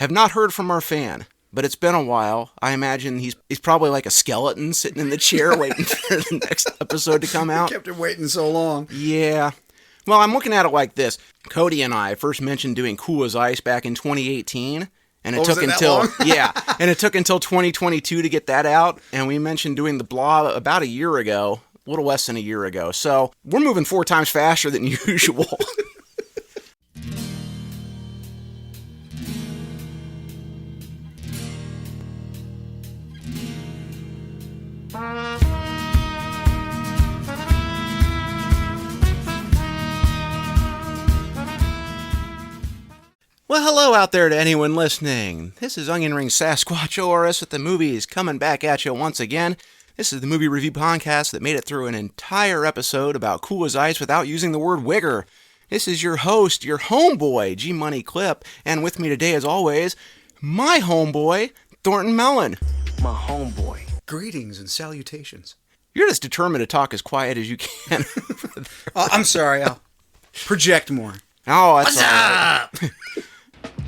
Have not heard from our fan, but it's been a while. I imagine he's probably like a skeleton sitting in the chair waiting for the next episode to come out. Kept it waiting so long. Yeah. Well, I'm looking at it like this. Cody and I first mentioned doing Cool as Ice back in 2018. And it took until and it took until 2022 to get that out. And we mentioned doing the Blob about a year ago, a little less than a year ago. So we're moving 4 times faster than usual. Well, hello out there to anyone listening. This is Onion Ring Sasquatch ORS at the movies, coming back at you once again. This is the movie review podcast that made it through an entire episode about Cool as Ice without using the word wigger. This is your host, your homeboy, G-Money Clip, and with me today, as always, my homeboy, Thornton Melon. My homeboy. Greetings and salutations. You're just determined to talk as quiet as you can. I'm sorry, I'll project more. Oh, that's all right.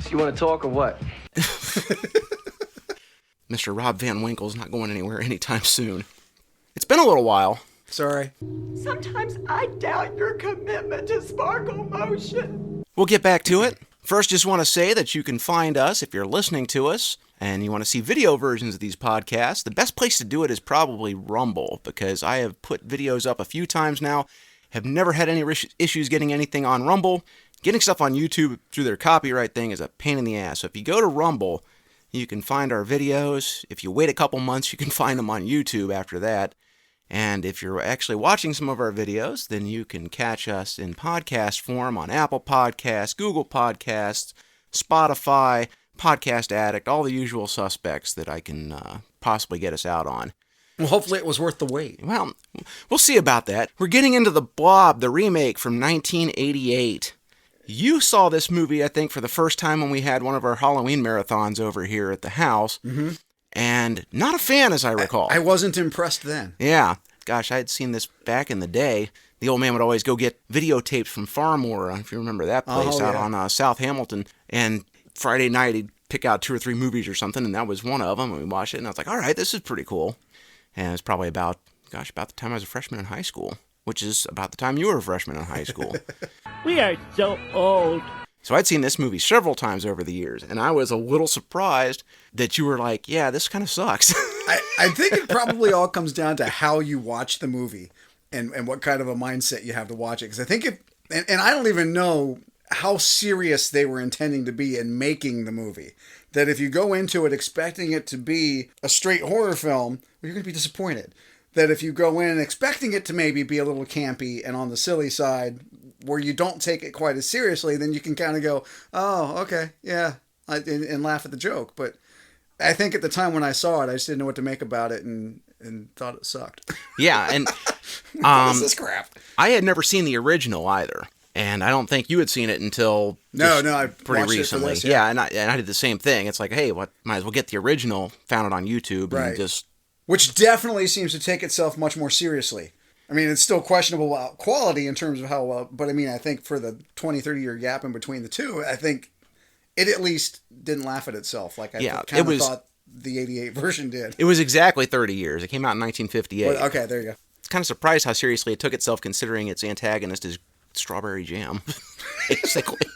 So you want to talk or what? Mr. Rob Van Winkle's not going anywhere anytime soon. It's been a little while. Sorry. Sometimes I doubt your commitment to sparkle motion. We'll get back to it. First, just want to say that you can find us if you're listening to us and you want to see video versions of these podcasts. The best place to do it is probably Rumble, because I have put videos up a few times now, have never had any issues getting anything on Rumble. Getting stuff on YouTube through their copyright thing is a pain in the ass. So if you go to Rumble, you can find our videos. If you wait a couple months, you can find them on YouTube after that. And if you're actually watching some of our videos, then you can catch us in podcast form on Apple Podcasts, Google Podcasts, Spotify, Podcast Addict, all the usual suspects that I can possibly get us out on. Well, hopefully it was worth the wait. Well, we'll see about that. We're getting into the Blob, the remake from 1988. You saw this movie, I think, for the first time when we had one of our Halloween marathons over here at the house. Mm-hmm. And not a fan, as I recall. I wasn't impressed then. Yeah. Gosh, I had seen this back in the day. The old man would always go get videotapes from Farmore, if you remember that place, out on South Hamilton. And Friday night, he'd pick out 2 or 3 movies or something, and that was one of them. And we watched it, and I was like, all right, this is pretty cool. And it was probably about the time I was a freshman in high school, which is about the time you were a freshman in high school. We are so old. So I'd seen this movie several times over the years, and I was a little surprised that you were like, yeah, this kind of sucks. I think it probably all comes down to how you watch the movie and what kind of a mindset you have to watch it. Because I think and I don't even know how serious they were intending to be in making the movie. That if you go into it expecting it to be a straight horror film, you're going to be disappointed. That if you go in expecting it to maybe be a little campy and on the silly side, where you don't take it quite as seriously, then you can kind of go, oh, okay, yeah, and laugh at the joke. But I think at the time when I saw it, I just didn't know what to make about it and thought it sucked. Yeah, and what is this crap? I had never seen the original either, and I don't think you had seen it until I pretty watched recently. It for this, yeah, and I did the same thing. It's like, hey, might as well get the original. Found it on YouTube, right. And just which definitely seems to take itself much more seriously. I mean, it's still questionable quality in terms of how well, but I mean, I think for the 20, 30 year gap in between the two, I think it at least didn't laugh at itself like I kind of thought the 88 version did. It was exactly 30 years. It came out in 1958. Well, okay, there you go. It's kind of surprised how seriously it took itself considering its antagonist is strawberry jam, basically.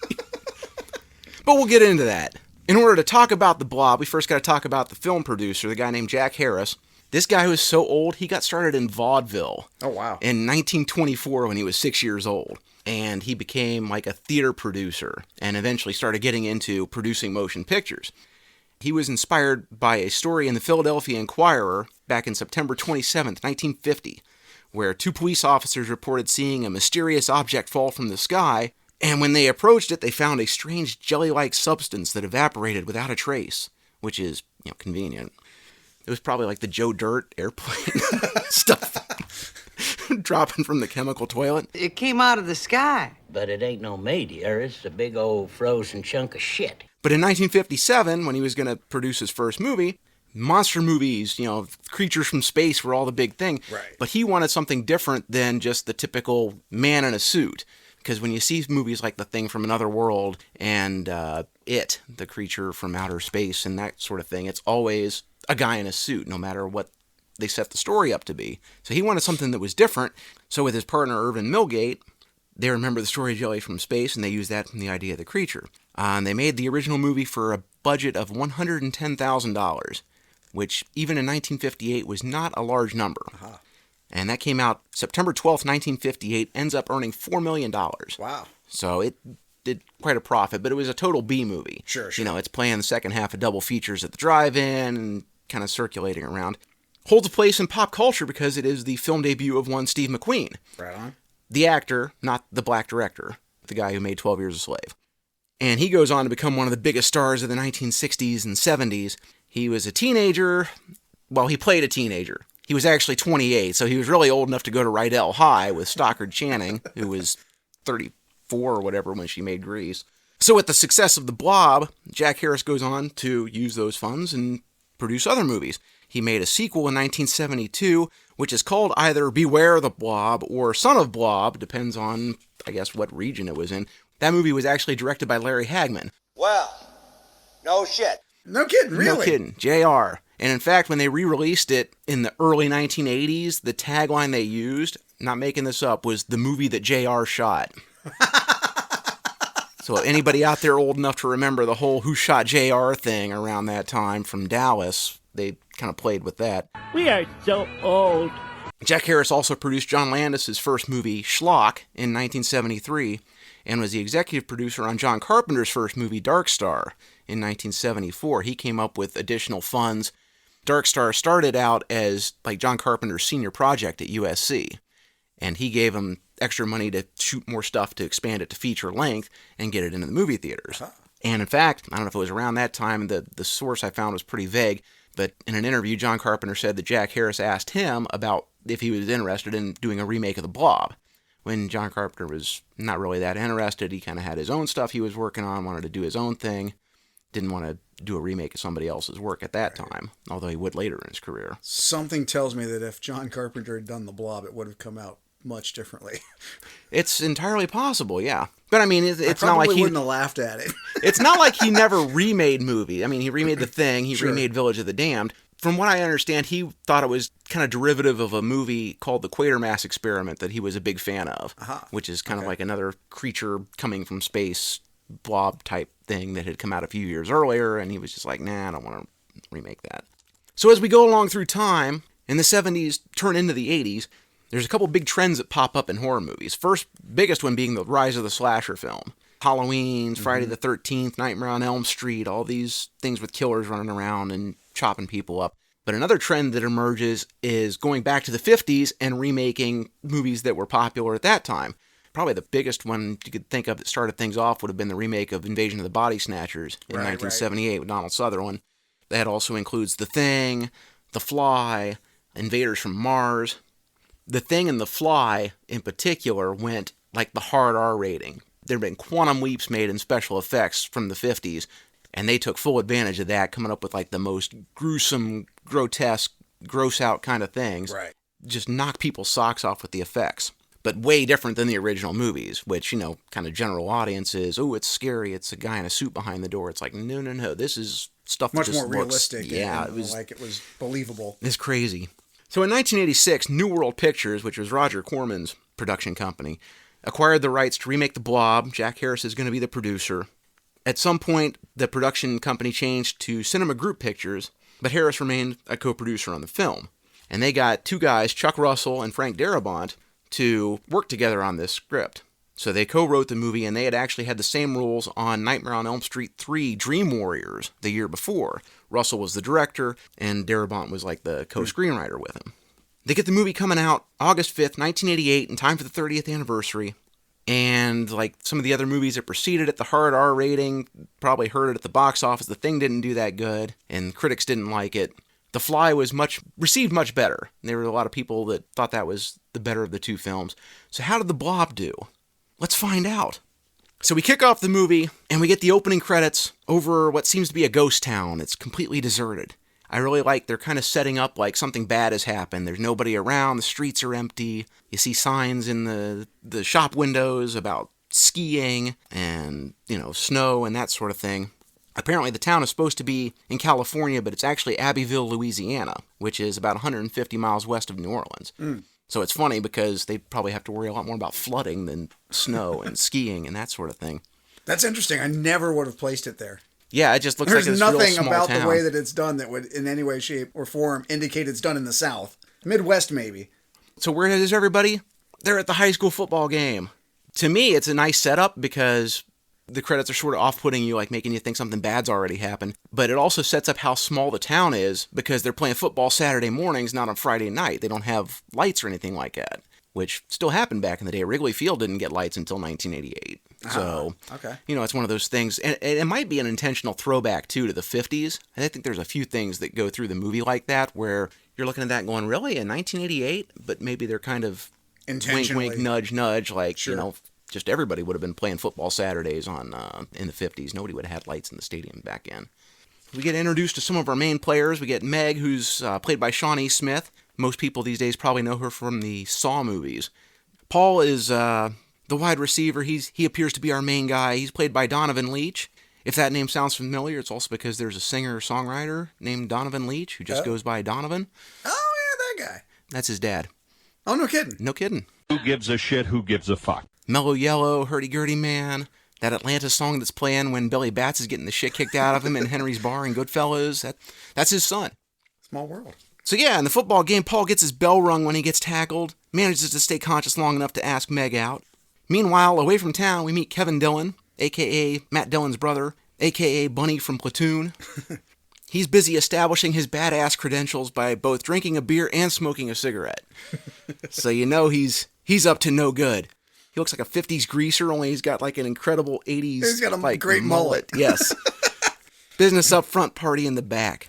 But we'll get into that. In order to talk about the Blob, we first got to talk about the film producer, the guy named Jack Harris. This guy was so old, he got started in vaudeville. Oh, wow. In 1924 when he was 6 years old. And he became like a theater producer and eventually started getting into producing motion pictures. He was inspired by a story in the Philadelphia Inquirer back in September 27th, 1950, where 2 police officers reported seeing a mysterious object fall from the sky, and when they approached it, they found a strange jelly-like substance that evaporated without a trace, which is, convenient. It was probably like the Joe Dirt airplane stuff dropping from the chemical toilet. It came out of the sky. But it ain't no meteor. It's a big old frozen chunk of shit. But in 1957, when he was going to produce his first movie, monster movies, creatures from space were all the big thing. Right. But he wanted something different than just the typical man in a suit. Because when you see movies like The Thing from Another World and it, the creature from outer space and that sort of thing. It's always a guy in a suit, no matter what they set the story up to be. So he wanted something that was different. So with his partner Irvin Milgate, they remember the story of Jelly from Space, and they used that from the idea of the creature. And they made the original movie for a budget of $110,000, which even in 1958 was not a large number. Uh-huh. And that came out September 12th, 1958, ends up earning $4 million. Wow. So it did quite a profit, but it was a total B movie. Sure. You know, it's playing the second half of double features at the drive-in and kind of circulating around. Holds a place in pop culture because it is the film debut of one Steve McQueen. Right on. The actor, not the black director, the guy who made 12 Years a Slave. And he goes on to become one of the biggest stars of the 1960s and 70s. He was a teenager. Well, he played a teenager. He was actually 28, so he was really old enough to go to Rydell High with Stockard Channing, who was 34 or whatever when she made Grease. So with the success of The Blob, Jack Harris goes on to use those funds and produce other movies. He made a sequel in 1972, which is called either Beware the Blob or Son of Blob, depends on, I guess, what region it was in. That movie was actually directed by Larry Hagman. Well, no shit. No kidding, really? No kidding, JR. And in fact, when they re-released it in the early 1980s, the tagline they used, not making this up, was the movie that JR shot. So anybody out there old enough to remember the whole Who Shot JR thing around that time from Dallas, they kind of played with that. We are so old. Jack Harris also produced John Landis's first movie, Schlock, in 1973, and was the executive producer on John Carpenter's first movie, Dark Star, in 1974. He came up with additional funds. Dark Star started out as like John Carpenter's senior project at USC, and he gave him extra money to shoot more stuff to expand it to feature length and get it into the movie theaters. Huh. And in fact, I don't know if it was around that time, the source I found was pretty vague, but in an interview, John Carpenter said that Jack Harris asked him about if he was interested in doing a remake of The Blob. When John Carpenter was not really that interested, he kind of had his own stuff he was working on, wanted to do his own thing, didn't want to do a remake of somebody else's work at that time, although he would later in his career. Something tells me that if John Carpenter had done The Blob, it would have come out much differently. It's entirely possible, yeah. But I mean, it's I not like he wouldn't have laughed at it. It's not like he never remade movies. I mean, he remade The Thing, he Sure. remade Village of the Damned. From what I understand, he thought it was kind of derivative of a movie called The Quatermass Experiment that he was a big fan of, which is kind of like another creature coming from space, blob type thing that had come out a few years earlier, and he was just like, nah, I don't want to remake that. So as we go along through time, in the 70s, turn into the 80s, there's a couple big trends that pop up in horror movies. First, biggest one being the rise of the slasher film. Halloween, Friday the 13th, Nightmare on Elm Street, all these things with killers running around and chopping people up. But another trend that emerges is going back to the 50s and remaking movies that were popular at that time. Probably the biggest one you could think of that started things off would have been the remake of Invasion of the Body Snatchers in 1978 with Donald Sutherland. That also includes The Thing, The Fly, Invaders from Mars. The Thing and The Fly, in particular, went like the hard R rating. There have been quantum leaps made in special effects from the 50s, and they took full advantage of that, coming up with like the most gruesome, grotesque, gross-out kind of things. Right. Just knock people's socks off with the effects. But way different than the original movies, which, you know, kind of general audiences, oh, it's scary, it's a guy in a suit behind the door. It's like, no, this is stuff that Much just more looks, realistic. yeah, and like it was believable. It's crazy. So in 1986, New World Pictures, which was Roger Corman's production company, acquired the rights to remake The Blob. Jack Harris is going to be the producer. At some point, the production company changed to Cinema Group Pictures, but Harris remained a co-producer on the film. And they got two guys, Chuck Russell and Frank Darabont, to work together on this script. So they co-wrote the movie, and they had actually had the same roles on Nightmare on Elm Street 3 Dream Warriors the year before. Russell was the director, and Darabont was like the co-screenwriter with him. They get the movie coming out August 5th, 1988, in time for the 30th anniversary. And like some of the other movies that preceded it, the hard R rating, probably heard it at the box office. The Thing didn't do that good, and critics didn't like it. The Fly was received much better. There were a lot of people that thought that was the better of the two films. So how did The Blob do? Let's find out. So we kick off the movie, and we get the opening credits over what seems to be a ghost town. It's completely deserted. I really like they're kind of setting up like something bad has happened. There's nobody around. The streets are empty. You see signs in the shop windows about skiing and, you know, snow and that sort of thing. Apparently the town is supposed to be in California, but it's actually Abbeville, Louisiana, which is about 150 miles west of New Orleans. So it's funny because they probably have to worry a lot more about flooding than snow and skiing and that sort of thing. That's interesting. I never would have placed it there. Yeah, it just looks There's like this real nothing small about town. the way that it's done that would in any way, shape, or form indicate it's done in the South. Midwest, maybe. So where is everybody? They're at the high school football game. To me, it's a nice setup because the credits are sort of off-putting you, like making you think something bad's already happened. But it also sets up how small the town is because they're playing football Saturday mornings, not on Friday night. They don't have lights or anything like that, which still happened back in the day. Wrigley Field didn't get lights until 1988. So, okay. It's one of those things. And it might be an intentional throwback, too, to the 50s. And I think there's a few things that go through the movie like that where you're looking at that and going, really, in 1988? But maybe they're kind of wink, wink, nudge, nudge, like, Sure. just everybody would have been playing football Saturdays in the 50s. Nobody would have had lights in the stadium back then. We get introduced to some of our main players. We get Meg, who's played by Shawnee Smith. Most people these days probably know her from the Saw movies. Paul is the wide receiver. He appears to be our main guy. He's played by Donovan Leach. If that name sounds familiar, it's also because there's a singer-songwriter named Donovan Leach who just goes by Donovan. Oh, yeah, that guy. That's his dad. Oh, no kidding. No kidding. Who gives a shit? Who gives a fuck? Mellow Yellow, Hurdy-Gurdy Man, that Atlanta song that's playing when Billy Batts is getting the shit kicked out of him in Henry's Bar and Goodfellas, that's his son. Small world. So yeah, in the football game, Paul gets his bell rung when he gets tackled, manages to stay conscious long enough to ask Meg out. Meanwhile, away from town, we meet Kevin Dillon, a.k.a. Matt Dillon's brother, a.k.a. Bunny from Platoon. He's busy establishing his badass credentials by both drinking a beer and smoking a cigarette. So he's up to no good. He looks like a 50s greaser, only he's got like an incredible 80s He's got a great mullet. Yes. Business up front, party in the back.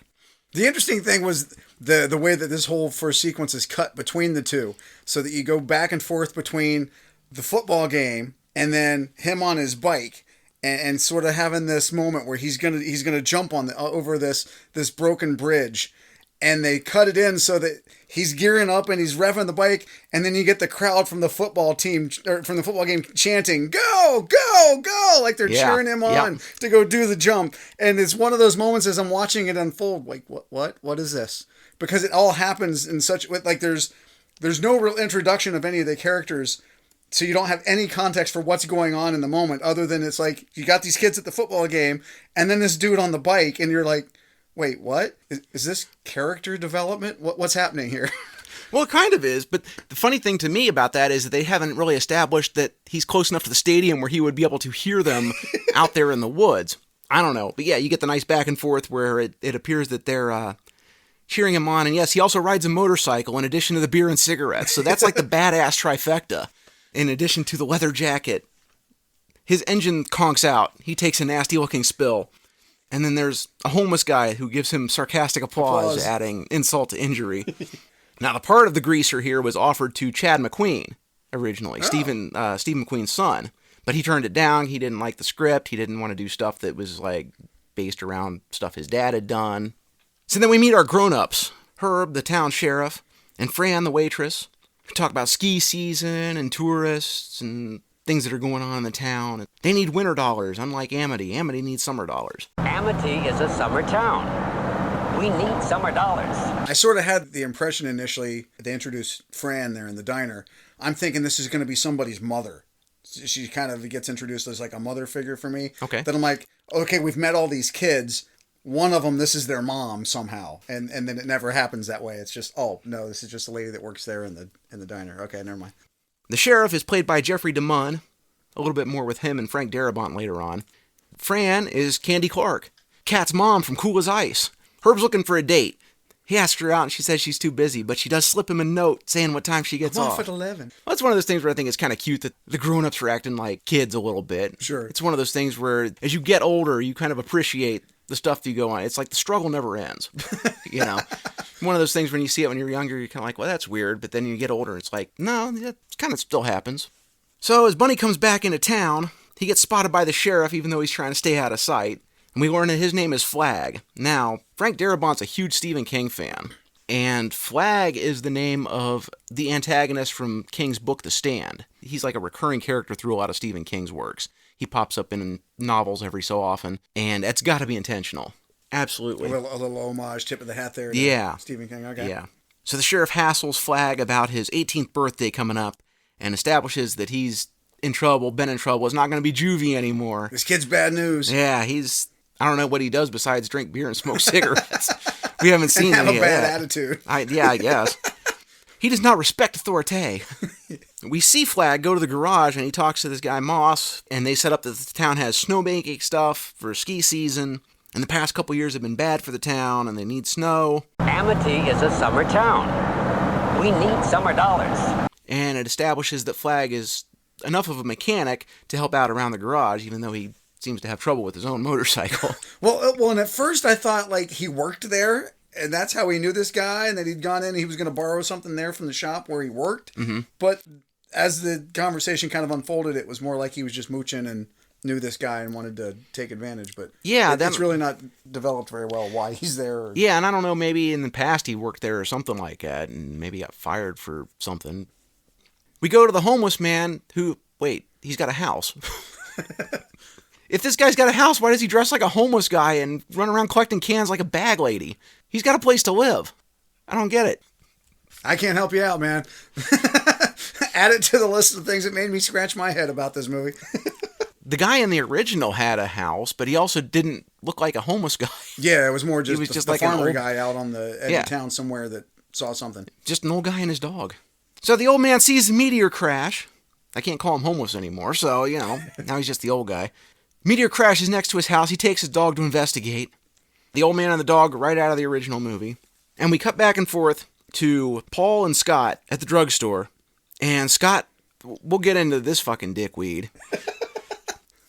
The interesting thing was the way that this whole first sequence is cut between the two, so that you go back and forth between the football game and then him on his bike, and sort of having this moment where he's gonna jump on over this broken bridge, and they cut it in so that he's gearing up and he's revving the bike, and then you get the crowd from the football team or from the football game chanting "Go, go, go!" like they're cheering him on to go do the jump. And it's one of those moments as I'm watching it unfold, like what is this? Because it all happens in such like there's no real introduction of any of the characters. So you don't have any context for what's going on in the moment other than it's like you got these kids at the football game and then this dude on the bike and you're like, wait, what? Is this character development? What's happening here? Well, it kind of is, but the funny thing to me about that is that they haven't really established that he's close enough to the stadium where he would be able to hear them out there in the woods. I don't know. But yeah, you get the nice back and forth where it appears that they're cheering him on. And yes, he also rides a motorcycle in addition to the beer and cigarettes. So that's like the badass trifecta. In addition to the leather jacket, his engine conks out. He takes a nasty-looking spill. And then there's a homeless guy who gives him sarcastic applause. Adding insult to injury. Now, the part of the greaser here was offered to Chad McQueen, originally, Steve McQueen's son. But he turned it down. He didn't like the script. He didn't want to do stuff that was, like, based around stuff his dad had done. So then we meet our grown-ups, Herb, the town sheriff, and Fran, the waitress. We talk about ski season and tourists and things that are going on in the town. They need winter dollars, unlike Amity. Amity needs summer dollars. Amity is a summer town. We need summer dollars. I sort of had the impression initially, they introduced Fran there in the diner. I'm thinking this is going to be somebody's mother. She kind of gets introduced as like a mother figure for me. Okay. Then I'm like, okay, we've met all these kids. One of them, this is their mom somehow, and then it never happens that way. It's just, oh no, this is just a lady that works there in the diner. Okay, never mind. The sheriff is played by Jeffrey DeMunn. A little bit more with him and Frank Darabont later on. Fran is Candy Clark, Kat's mom from Cool as Ice. Herb's looking for a date. He asks her out and she says she's too busy, but she does slip him a note saying what time she gets I'm off. off at 11. Well, it's one of those things where I think it's kind of cute that the grown-ups are acting like kids a little bit. Sure. It's one of those things where as you get older, you kind of appreciate the stuff that you go on. It's like the struggle never ends. One of those things when you see it when you're younger, you're kind of like, well, that's weird. But then you get older, it's like, no, that kind of still happens. So as Bunny comes back into town, he gets spotted by the sheriff, even though he's trying to stay out of sight. And we learn that his name is Flag. Now, Frank Darabont's a huge Stephen King fan. And Flag is the name of the antagonist from King's book, The Stand. He's like a recurring character through a lot of Stephen King's works. He pops up in novels every so often, and that's got to be intentional. Absolutely. A little homage, tip of the hat there to Yeah. Stephen King. Okay. Yeah. So the sheriff hassles Flag about his 18th birthday coming up and establishes that he's in trouble, been in trouble, is not going to be juvie anymore. This kid's bad news. Yeah, I don't know what he does besides drink beer and smoke cigarettes. We haven't seen And have any a of bad that. attitude. I guess. He does not respect authority. We see Flag go to the garage and he talks to this guy Moss, and they set up that the town has snowmaking stuff for ski season, and the past couple years have been bad for the town and they need snow. Amity is a summer town. We need summer dollars. And it establishes that Flag is enough of a mechanic to help out around the garage, even though he seems to have trouble with his own motorcycle. Well, and at first I thought like he worked there, and that's how he knew this guy, and that he'd gone in and he was going to borrow something there from the shop where he worked. Mm-hmm. But as the conversation kind of unfolded, it was more like he was just mooching and knew this guy and wanted to take advantage. But yeah, that's really not developed very well why he's there. Yeah, and I don't know, maybe in the past he worked there or something like that, and maybe got fired for something. We go to the homeless man who, wait, he's got a house. If this guy's got a house, why does he dress like a homeless guy and run around collecting cans like a bag lady? He's got a place to live. I don't get it. I can't help you out, man. Add it to the list of things that made me scratch my head about this movie. The guy in the original had a house, but he also didn't look like a homeless guy. Yeah, it was more just, was just the like an farmer old guy out on the edge Yeah. of town somewhere that saw something. Just an old guy and his dog. So the old man sees the meteor crash. I can't call him homeless anymore, so, now he's just the old guy. Meteor crashes next to his house. He takes his dog to investigate. The old man and the dog right out of the original movie. And we cut back and forth to Paul and Scott at the drugstore. And Scott, we'll get into this fucking dickweed.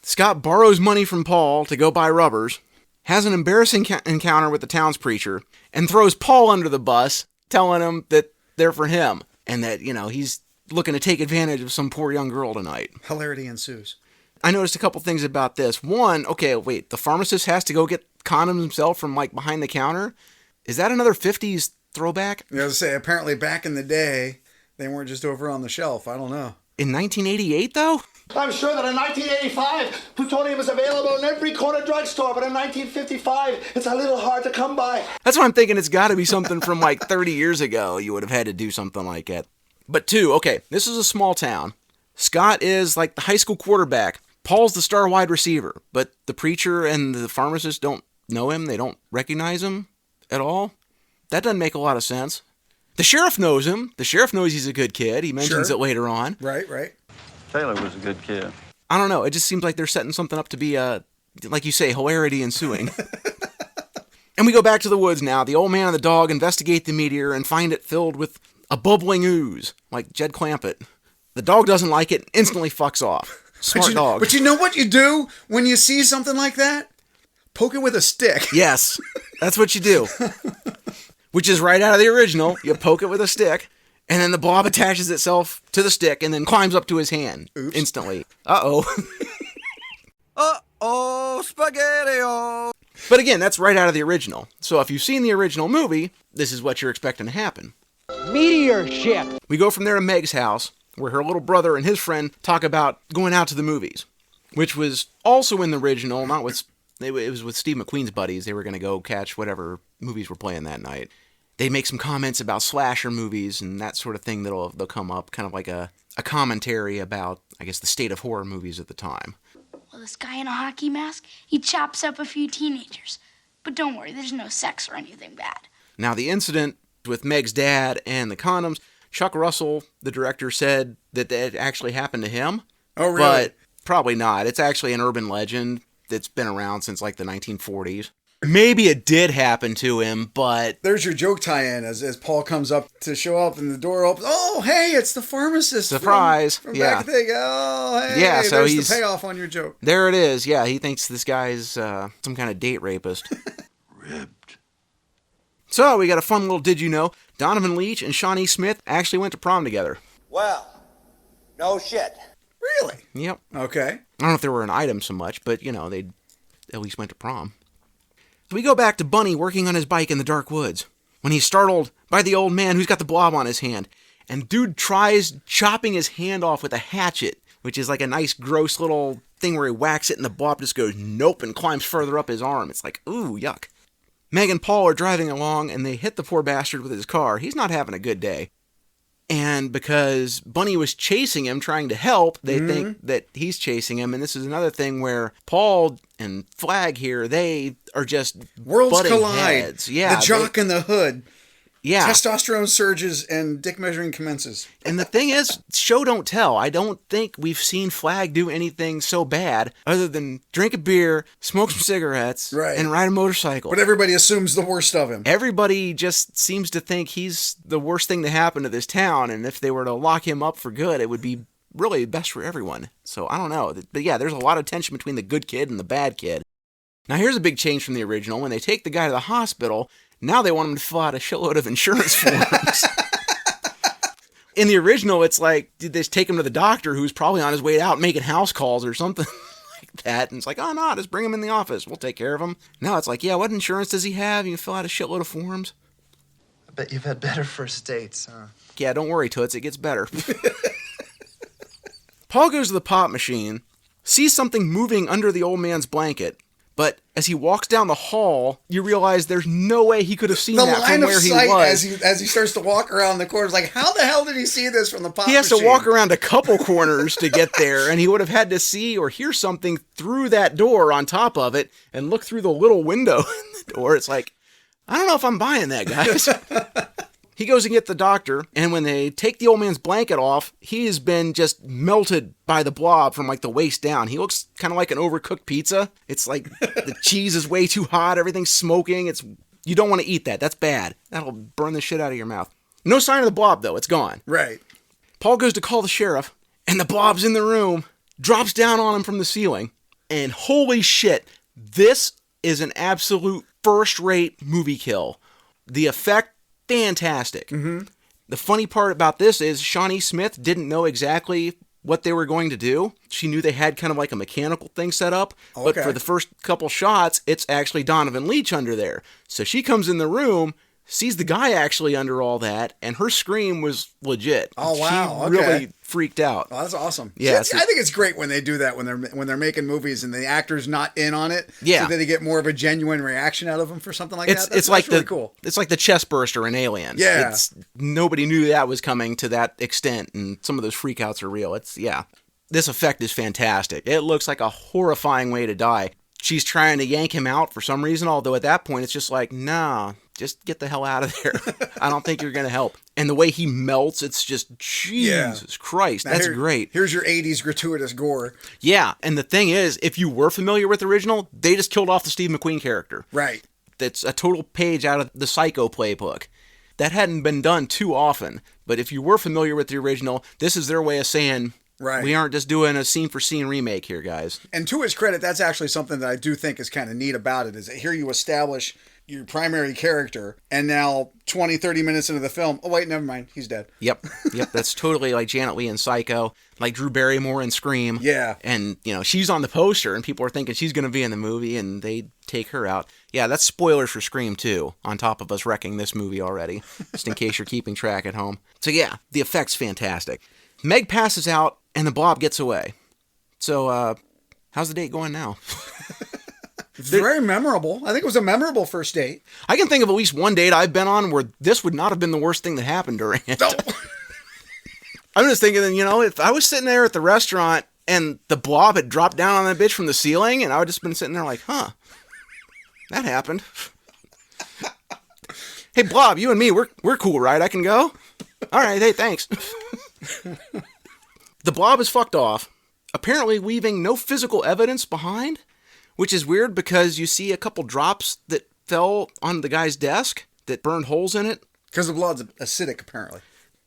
Scott borrows money from Paul to go buy rubbers, has an embarrassing encounter with the town's preacher, and throws Paul under the bus, telling him that they're for him. And that, he's looking to take advantage of some poor young girl tonight. Hilarity ensues. I noticed a couple things about this. One, okay, wait, the pharmacist has to go get condoms himself from, behind the counter? Is that another 50s throwback? I was going to say, apparently back in the day, they weren't just over on the shelf. I don't know. In 1988, though? I'm sure that in 1985, plutonium was available in every corner drugstore, but in 1955, it's a little hard to come by. That's what I'm thinking. It's got to be something from, 30 years ago. You would have had to do something like that. But two, okay, this is a small town. Scott is, the high school quarterback. Paul's the star wide receiver, but the preacher and the pharmacist don't know him. They don't recognize him at all. That doesn't make a lot of sense. The sheriff knows him. The sheriff knows he's a good kid. He mentions it later on. Right. Taylor was a good kid. I don't know. It just seems like they're setting something up to be, like you say, hilarity ensuing. And we go back to the woods now. The old man and the dog investigate the meteor and find it filled with a bubbling ooze, like Jed Clampett. The dog doesn't like it and instantly fucks off. Smart dog. But you know what you do when you see something like that? Poke it with a stick. Yes, that's what you do. Which is right out of the original. You poke it with a stick, and then the blob attaches itself to the stick and then climbs up to his hand instantly. Uh-oh. Uh-oh, spaghetti-o. But again, that's right out of the original. So if you've seen the original movie, this is what you're expecting to happen. Meteor ship. We go from there to Meg's house, where her little brother and his friend talk about going out to the movies, which was also in the original, it was with Steve McQueen's buddies. They were going to go catch whatever movies were playing that night. They make some comments about slasher movies and that sort of thing they'll come up, kind of like a commentary about, I guess, the state of horror movies at the time. Well, this guy in a hockey mask, he chops up a few teenagers. But don't worry, there's no sex or anything bad. Now, the incident with Meg's dad and the condoms, Chuck Russell, the director, said that it actually happened to him. Oh, really? But probably not. It's actually an urban legend that's been around since the 1940s. Maybe it did happen to him, but... There's your joke tie-in as Paul comes up to show up and the door opens. Oh, hey, it's the pharmacist. Surprise. From back at the... Oh, hey, yeah, so there's the payoff on your joke. There it is. Yeah, he thinks this guy's some kind of date rapist. Ribbed. So, we got a fun little did you know. Donovan Leitch and Shawnee Smith actually went to prom together. Well, no shit. Really? Yep. Okay. I don't know if they were an item so much, but, they at least went to prom. So we go back to Bunny working on his bike in the dark woods, when he's startled by the old man who's got the blob on his hand. And dude tries chopping his hand off with a hatchet, which is like a nice, gross little thing where he whacks it and the blob just goes nope and climbs further up his arm. It's like, ooh, yuck. Meg and Paul are driving along and they hit the poor bastard with his car. He's not having a good day. And because Bunny was chasing him, trying to help, they think that he's chasing him. And this is another thing where Paul and Flag here, they are just worlds collide. Heads. Yeah, the jock and the hood. Yeah. Testosterone surges and dick measuring commences. And the thing is, show don't tell. I don't think we've seen Flag do anything so bad other than drink a beer, smoke some cigarettes, and ride a motorcycle. But everybody assumes the worst of him. Everybody just seems to think he's the worst thing to happen to this town. And if they were to lock him up for good, it would be really best for everyone. So I don't know. But yeah, there's a lot of tension between the good kid and the bad kid. Now here's a big change from the original. When they take the guy to the hospital, now they want him to fill out a shitload of insurance forms. In the original, it's like, did they just take him to the doctor who's probably on his way out making house calls or something like that? And it's like, oh no, just bring him in the office. We'll take care of him. Now it's like, yeah, what insurance does he have? You can fill out a shitload of forms. I bet you've had better first dates, huh? Yeah, don't worry, Toots. It gets better. Paul goes to the pop machine, sees something moving under the old man's blanket. But as he walks down the hall, you realize there's no way he could have seen that from where he was. As he starts to walk around the corners, like, how the hell did he see this from the pop machine? He has to walk around a couple corners to get there, and he would have had to see or hear something through that door on top of it and look through the little window in the door. It's like, I don't know if I'm buying that, guys. He goes and gets the doctor, and when they take the old man's blanket off, he has been just melted by the blob from like the waist down. He looks kind of like an overcooked pizza. It's like the cheese is way too hot, everything's smoking. You don't want to eat that. That's bad. That'll burn the shit out of your mouth. No sign of the blob, though. It's gone. Right. Paul goes to call the sheriff, and the blob's in the room, drops down on him from the ceiling, and holy shit, this is an absolute first-rate movie kill. The effect, fantastic. The funny part about this is Shawnee Smith didn't know exactly what they were going to do. She knew they had kind of like a mechanical thing set up, but for the first couple shots, it's actually Donovan Leitch under there. So she comes in the room, sees the guy actually under all that, and her scream was legit. Oh wow! She really freaked out. Oh, that's awesome. Yeah, I think it's great when they do that when they're making movies and the actor's not in on it. Yeah, so that they get more of a genuine reaction out of them for something like that. It's like really cool. It's like the chest burster in Alien. Yeah, nobody knew that was coming to that extent, and some of those freakouts are real. This effect is fantastic. It looks like a horrifying way to die. She's trying to yank him out for some reason, although at that point it's just like, nah, just get the hell out of there. I don't think you're going to help. And the way he melts, it's just, Jesus Christ, that's great. Here's your 80s gratuitous gore. Yeah, and the thing is, if you were familiar with the original, they just killed off the Steve McQueen character. Right. That's a total page out of the Psycho playbook. That hadn't been done too often, but if you were familiar with the original, this is their way of saying, right, we aren't just doing a scene-for-scene remake here, guys. And to his credit, that's actually something that I do think is kind of neat about it, is that here you establish your primary character, and now 20, 30 minutes into the film, oh wait, never mind, he's dead. Yep, that's totally like Janet Leigh in Psycho, like Drew Barrymore in Scream. Yeah. And, she's on the poster, and people are thinking she's going to be in the movie, and they take her out. Yeah, that's spoilers for Scream 2, on top of us wrecking this movie already, just in case you're keeping track at home. So yeah, the effect's fantastic. Meg passes out, and the blob gets away. So, how's the date going now? It's very memorable. I think it was a memorable first date. I can think of at least one date I've been on where this would not have been the worst thing that happened during it. No. I'm just thinking, if I was sitting there at the restaurant and the blob had dropped down on that bitch from the ceiling, and I would just been sitting there like, huh, that happened. Hey, Blob, you and me, we're cool, right? I can go? All right, hey, thanks. The blob is fucked off, apparently leaving no physical evidence behind, which is weird because you see a couple drops that fell on the guy's desk that burned holes in it. Because the blob's acidic, apparently.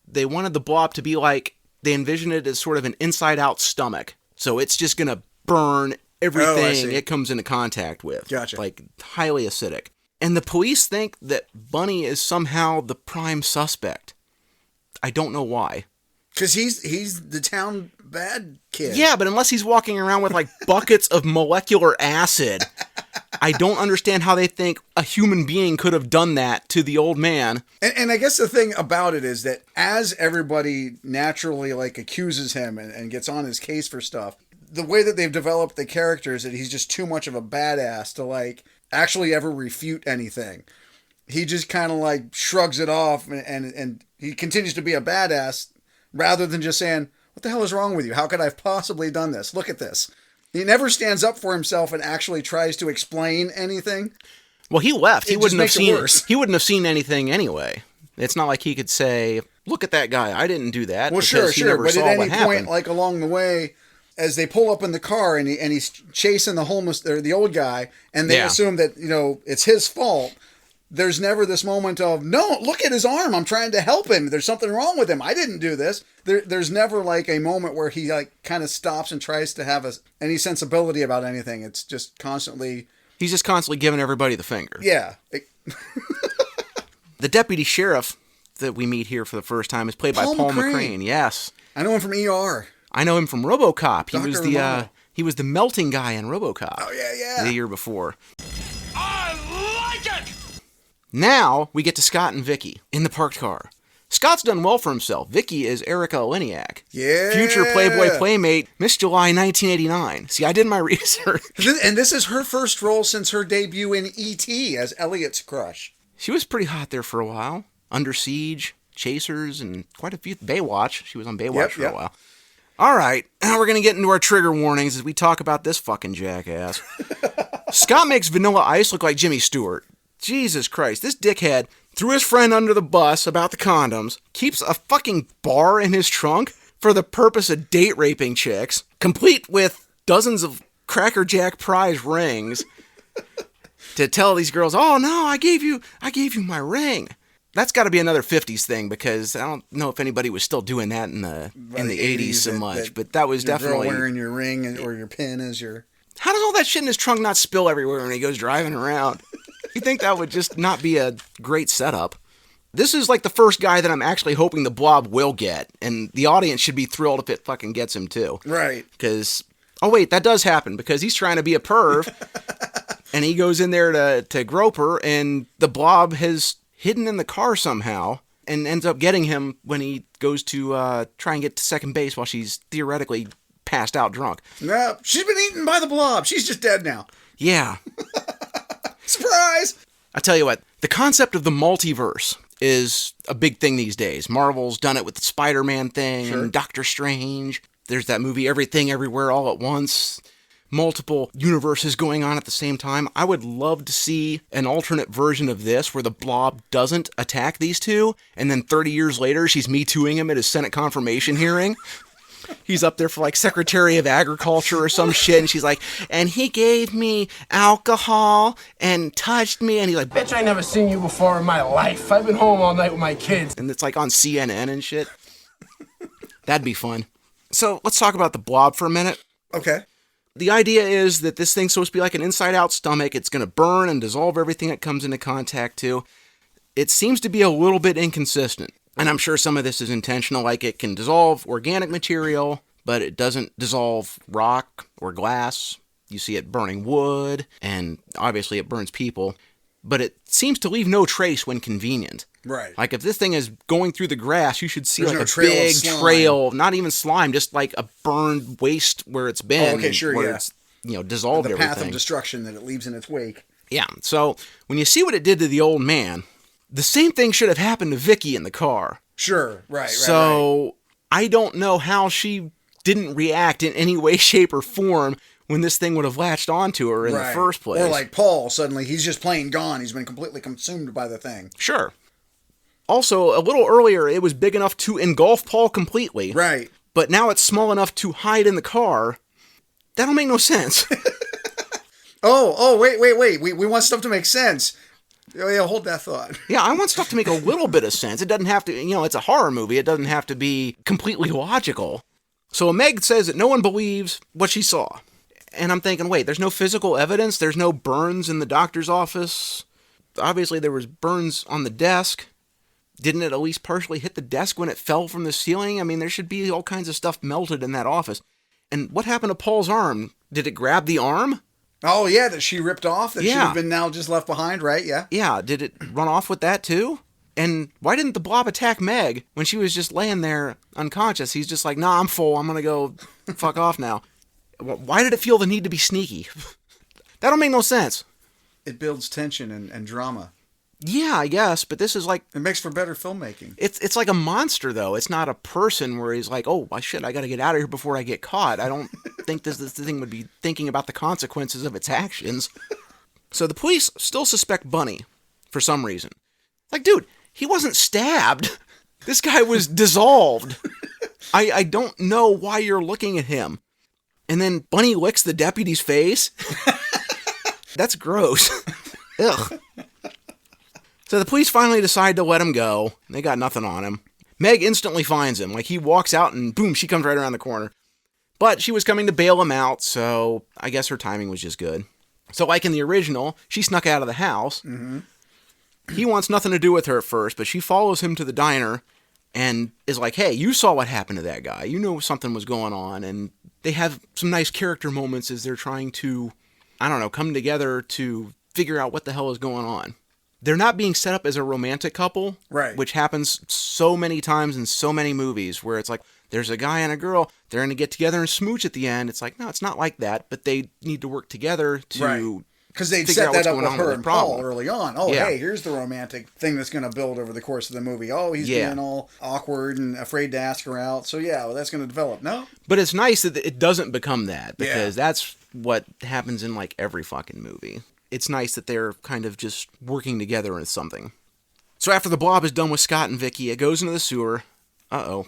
They wanted the blob to be like, they envisioned it as sort of an inside-out stomach. So it's just going to burn everything it comes into contact with. Gotcha. Like, highly acidic. And the police think that Bunny is somehow the prime suspect. I don't know why. Because he's the town bad kid. Yeah, but unless he's walking around with like buckets of molecular acid, I don't understand how they think a human being could have done that to the old man. And I guess the thing about it is that as everybody naturally like accuses him and gets on his case for stuff, the way that they've developed the character is that he's just too much of a badass to like actually ever refute anything. He just kind of like shrugs it off and he continues to be a badass rather than just saying, what the hell is wrong with you? How could I have possibly done this? Look at this. He never stands up for himself and actually tries to explain anything. Well, he left. He wouldn't have seen anything anyway. It's not like he could say, look at that guy. I didn't do that. Well, sure. But at any point, like along the way, as they pull up in the car and he's chasing the homeless or the old guy, and they assume that, it's his fault. There's never this moment of, no, look at his arm. I'm trying to help him. There's something wrong with him. I didn't do this. There's never like a moment where he like kind of stops and tries to have any sensibility about anything. It's just constantly... He's just constantly giving everybody the finger. Yeah. The deputy sheriff that we meet here for the first time is played by Paul McCrane. Yes. I know him from ER. I know him from RoboCop. Dr. He was the melting guy in RoboCop. Oh, yeah. The year before. I like it! Now, we get to Scott and Vicky in the parked car. Scott's done well for himself. Vicky is Erica Liniak. Yeah. Future Playboy Playmate, Miss July 1989. See, I did my research. And this is her first role since her debut in E.T. as Elliot's crush. She was pretty hot there for a while. Under Siege, Chasers, and quite a few. Baywatch. She was on Baywatch for a while. All right, now we're going to get into our trigger warnings as we talk about this fucking jackass. Scott makes Vanilla Ice look like Jimmy Stewart. Jesus Christ, this dickhead threw his friend under the bus about the condoms, keeps a fucking bar in his trunk for the purpose of date raping chicks, complete with dozens of Cracker Jack prize rings, to tell these girls, oh no, I gave you my ring. That's got to be another 50s thing, because I don't know if anybody was still doing that in the 80s so much, but that was definitely... Girl wearing your ring or your pin as your... How does all that shit in his trunk not spill everywhere when he goes driving around? You think that would just not be a great setup? This is like the first guy that I'm actually hoping the Blob will get, and the audience should be thrilled if it fucking gets him too. Right. Because, oh wait, that does happen, because he's trying to be a perv, and he goes in there to grope her, and the Blob has hidden in the car somehow, and ends up getting him when he goes to try and get to second base while she's theoretically passed out drunk. No, she's been eaten by the Blob. She's just dead now. Yeah. Surprise! I tell you what, the concept of the multiverse is a big thing these days. Marvel's done it with the Spider-Man thing and Doctor Strange. There's that movie Everything Everywhere All at Once. Multiple universes going on at the same time. I would love to see an alternate version of this where the Blob doesn't attack these two, and then 30 years later she's Me Tooing him at his Senate confirmation hearing. He's up there for like Secretary of Agriculture or some shit, and she's like, and he gave me alcohol and touched me, and he's like, Bitch, I never seen you before in my life. I've been home all night with my kids. And it's like on CNN and shit. That'd be fun. So let's talk about the Blob for a minute. Okay. The idea is that this thing's supposed to be like an inside-out stomach. It's going to burn and dissolve everything it comes into contact to. It seems to be a little bit inconsistent. And I'm sure some of this is intentional, like it can dissolve organic material, but it doesn't dissolve rock or glass. You see it burning wood, and obviously it burns people. But it seems to leave no trace when convenient. Right. Like if this thing is going through the grass, you should see There's like no a trail of big slime. trail, not even slime, just like a burned waste where it's been. Oh, okay, sure, where yeah. it's, dissolved the everything. path of destruction that it leaves in its wake. Yeah, so when you see what it did to the old man, the same thing should have happened to Vicky in the car. Sure, right. So I don't know how she didn't react in any way, shape, or form when this thing would have latched onto her in the first place. Or like Paul, suddenly he's just plain gone. He's been completely consumed by the thing. Sure. Also, a little earlier, it was big enough to engulf Paul completely. Right. But now it's small enough to hide in the car. That don't make no sense. Wait. We want stuff to make sense. Yeah, hold that thought. Yeah, I want stuff to make a little bit of sense. It doesn't have to, it's a horror movie. It doesn't have to be completely logical. So Meg says that no one believes what she saw. And I'm thinking, wait, there's no physical evidence? There's no burns in the doctor's office? Obviously, there was burns on the desk. Didn't it at least partially hit the desk when it fell from the ceiling? I mean, there should be all kinds of stuff melted in that office. And what happened to Paul's arm? Did it grab the arm? Oh, yeah, that she ripped off? That should have been now just left behind, right? Yeah. Yeah, did it run off with that too? And why didn't the Blob attack Meg when she was just laying there unconscious? He's just like, nah, I'm full. I'm going to go fuck off now. Why did it feel the need to be sneaky? That don't make no sense. It builds tension and drama. Yeah, I guess, but this is like... It makes for better filmmaking. It's like a monster, though. It's not a person where he's like, oh, shit, I gotta get out of here before I get caught. I don't think this thing would be thinking about the consequences of its actions. So the police still suspect Bunny for some reason. Like, dude, he wasn't stabbed. This guy was dissolved. I don't know why you're looking at him. And then Bunny licks the deputy's face. That's gross. Ugh. So the police finally decide to let him go. They got nothing on him. Meg instantly finds him. Like, he walks out and boom, she comes right around the corner. But she was coming to bail him out, so I guess her timing was just good. So like in the original, she snuck out of the house. Mm-hmm. He wants nothing to do with her at first, but she follows him to the diner and is like, hey, you saw what happened to that guy. You know something was going on. And they have some nice character moments as they're trying to, I don't know, come together to figure out what the hell is going on. They're not being set up as a romantic couple, right? Which happens so many times in so many movies where it's like, there's a guy and a girl, they're going to get together and smooch at the end. It's like, no, it's not like that, but they need to work together to... Right. Because they'd set that up with her and Paul early on. Oh, yeah. Hey, here's the romantic thing that's going to build over the course of the movie. Oh, he's being all awkward and afraid to ask her out. So, yeah, well, that's going to develop. No? But it's nice that it doesn't become that, because that's what happens in, like, every fucking movie. It's nice that they're kind of just working together in something. So after the Blob is done with Scott and Vicky, it goes into the sewer. Uh-oh.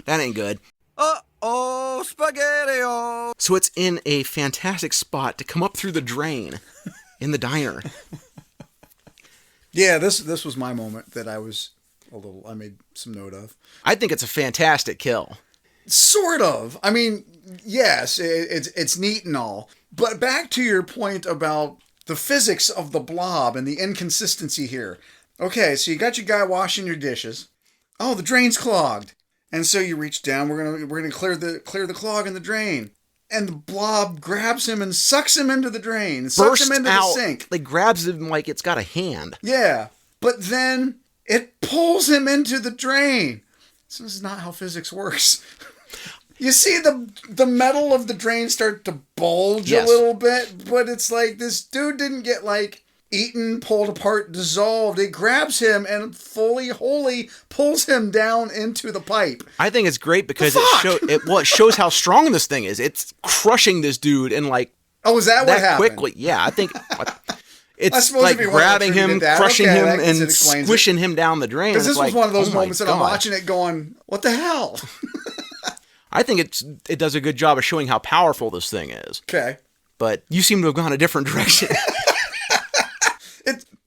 That ain't good. Uh-oh, spaghetti-o! So it's in a fantastic spot to come up through the drain in the diner. Yeah, this was my moment that I made some note of. I think it's a fantastic kill. Sort of. I mean, yes, it's neat and all. But back to your point about the physics of the Blob and the inconsistency here. Okay, so you got your guy washing your dishes. Oh, the drain's clogged. And so you reach down, we're gonna clear the clog in the drain. And the Blob grabs him and sucks him into the drain. Sucks him into the sink. Like, grabs him like it's got a hand. Yeah. But then it pulls him into the drain. So this is not how physics works. You see the metal of the drain start to bulge a little bit, but it's like this dude didn't get like eaten, pulled apart, dissolved. It grabs him and wholly pulls him down into the pipe. I think it's great because it shows how strong this thing is. It's crushing this dude and like is that what happened? Quickly. Yeah, I think it's like grabbing him, crushing him, and squishing him down the drain. Because this was one of those moments that I'm watching it going, what the hell? I think it does a good job of showing how powerful this thing is. Okay. But you seem to have gone a different direction.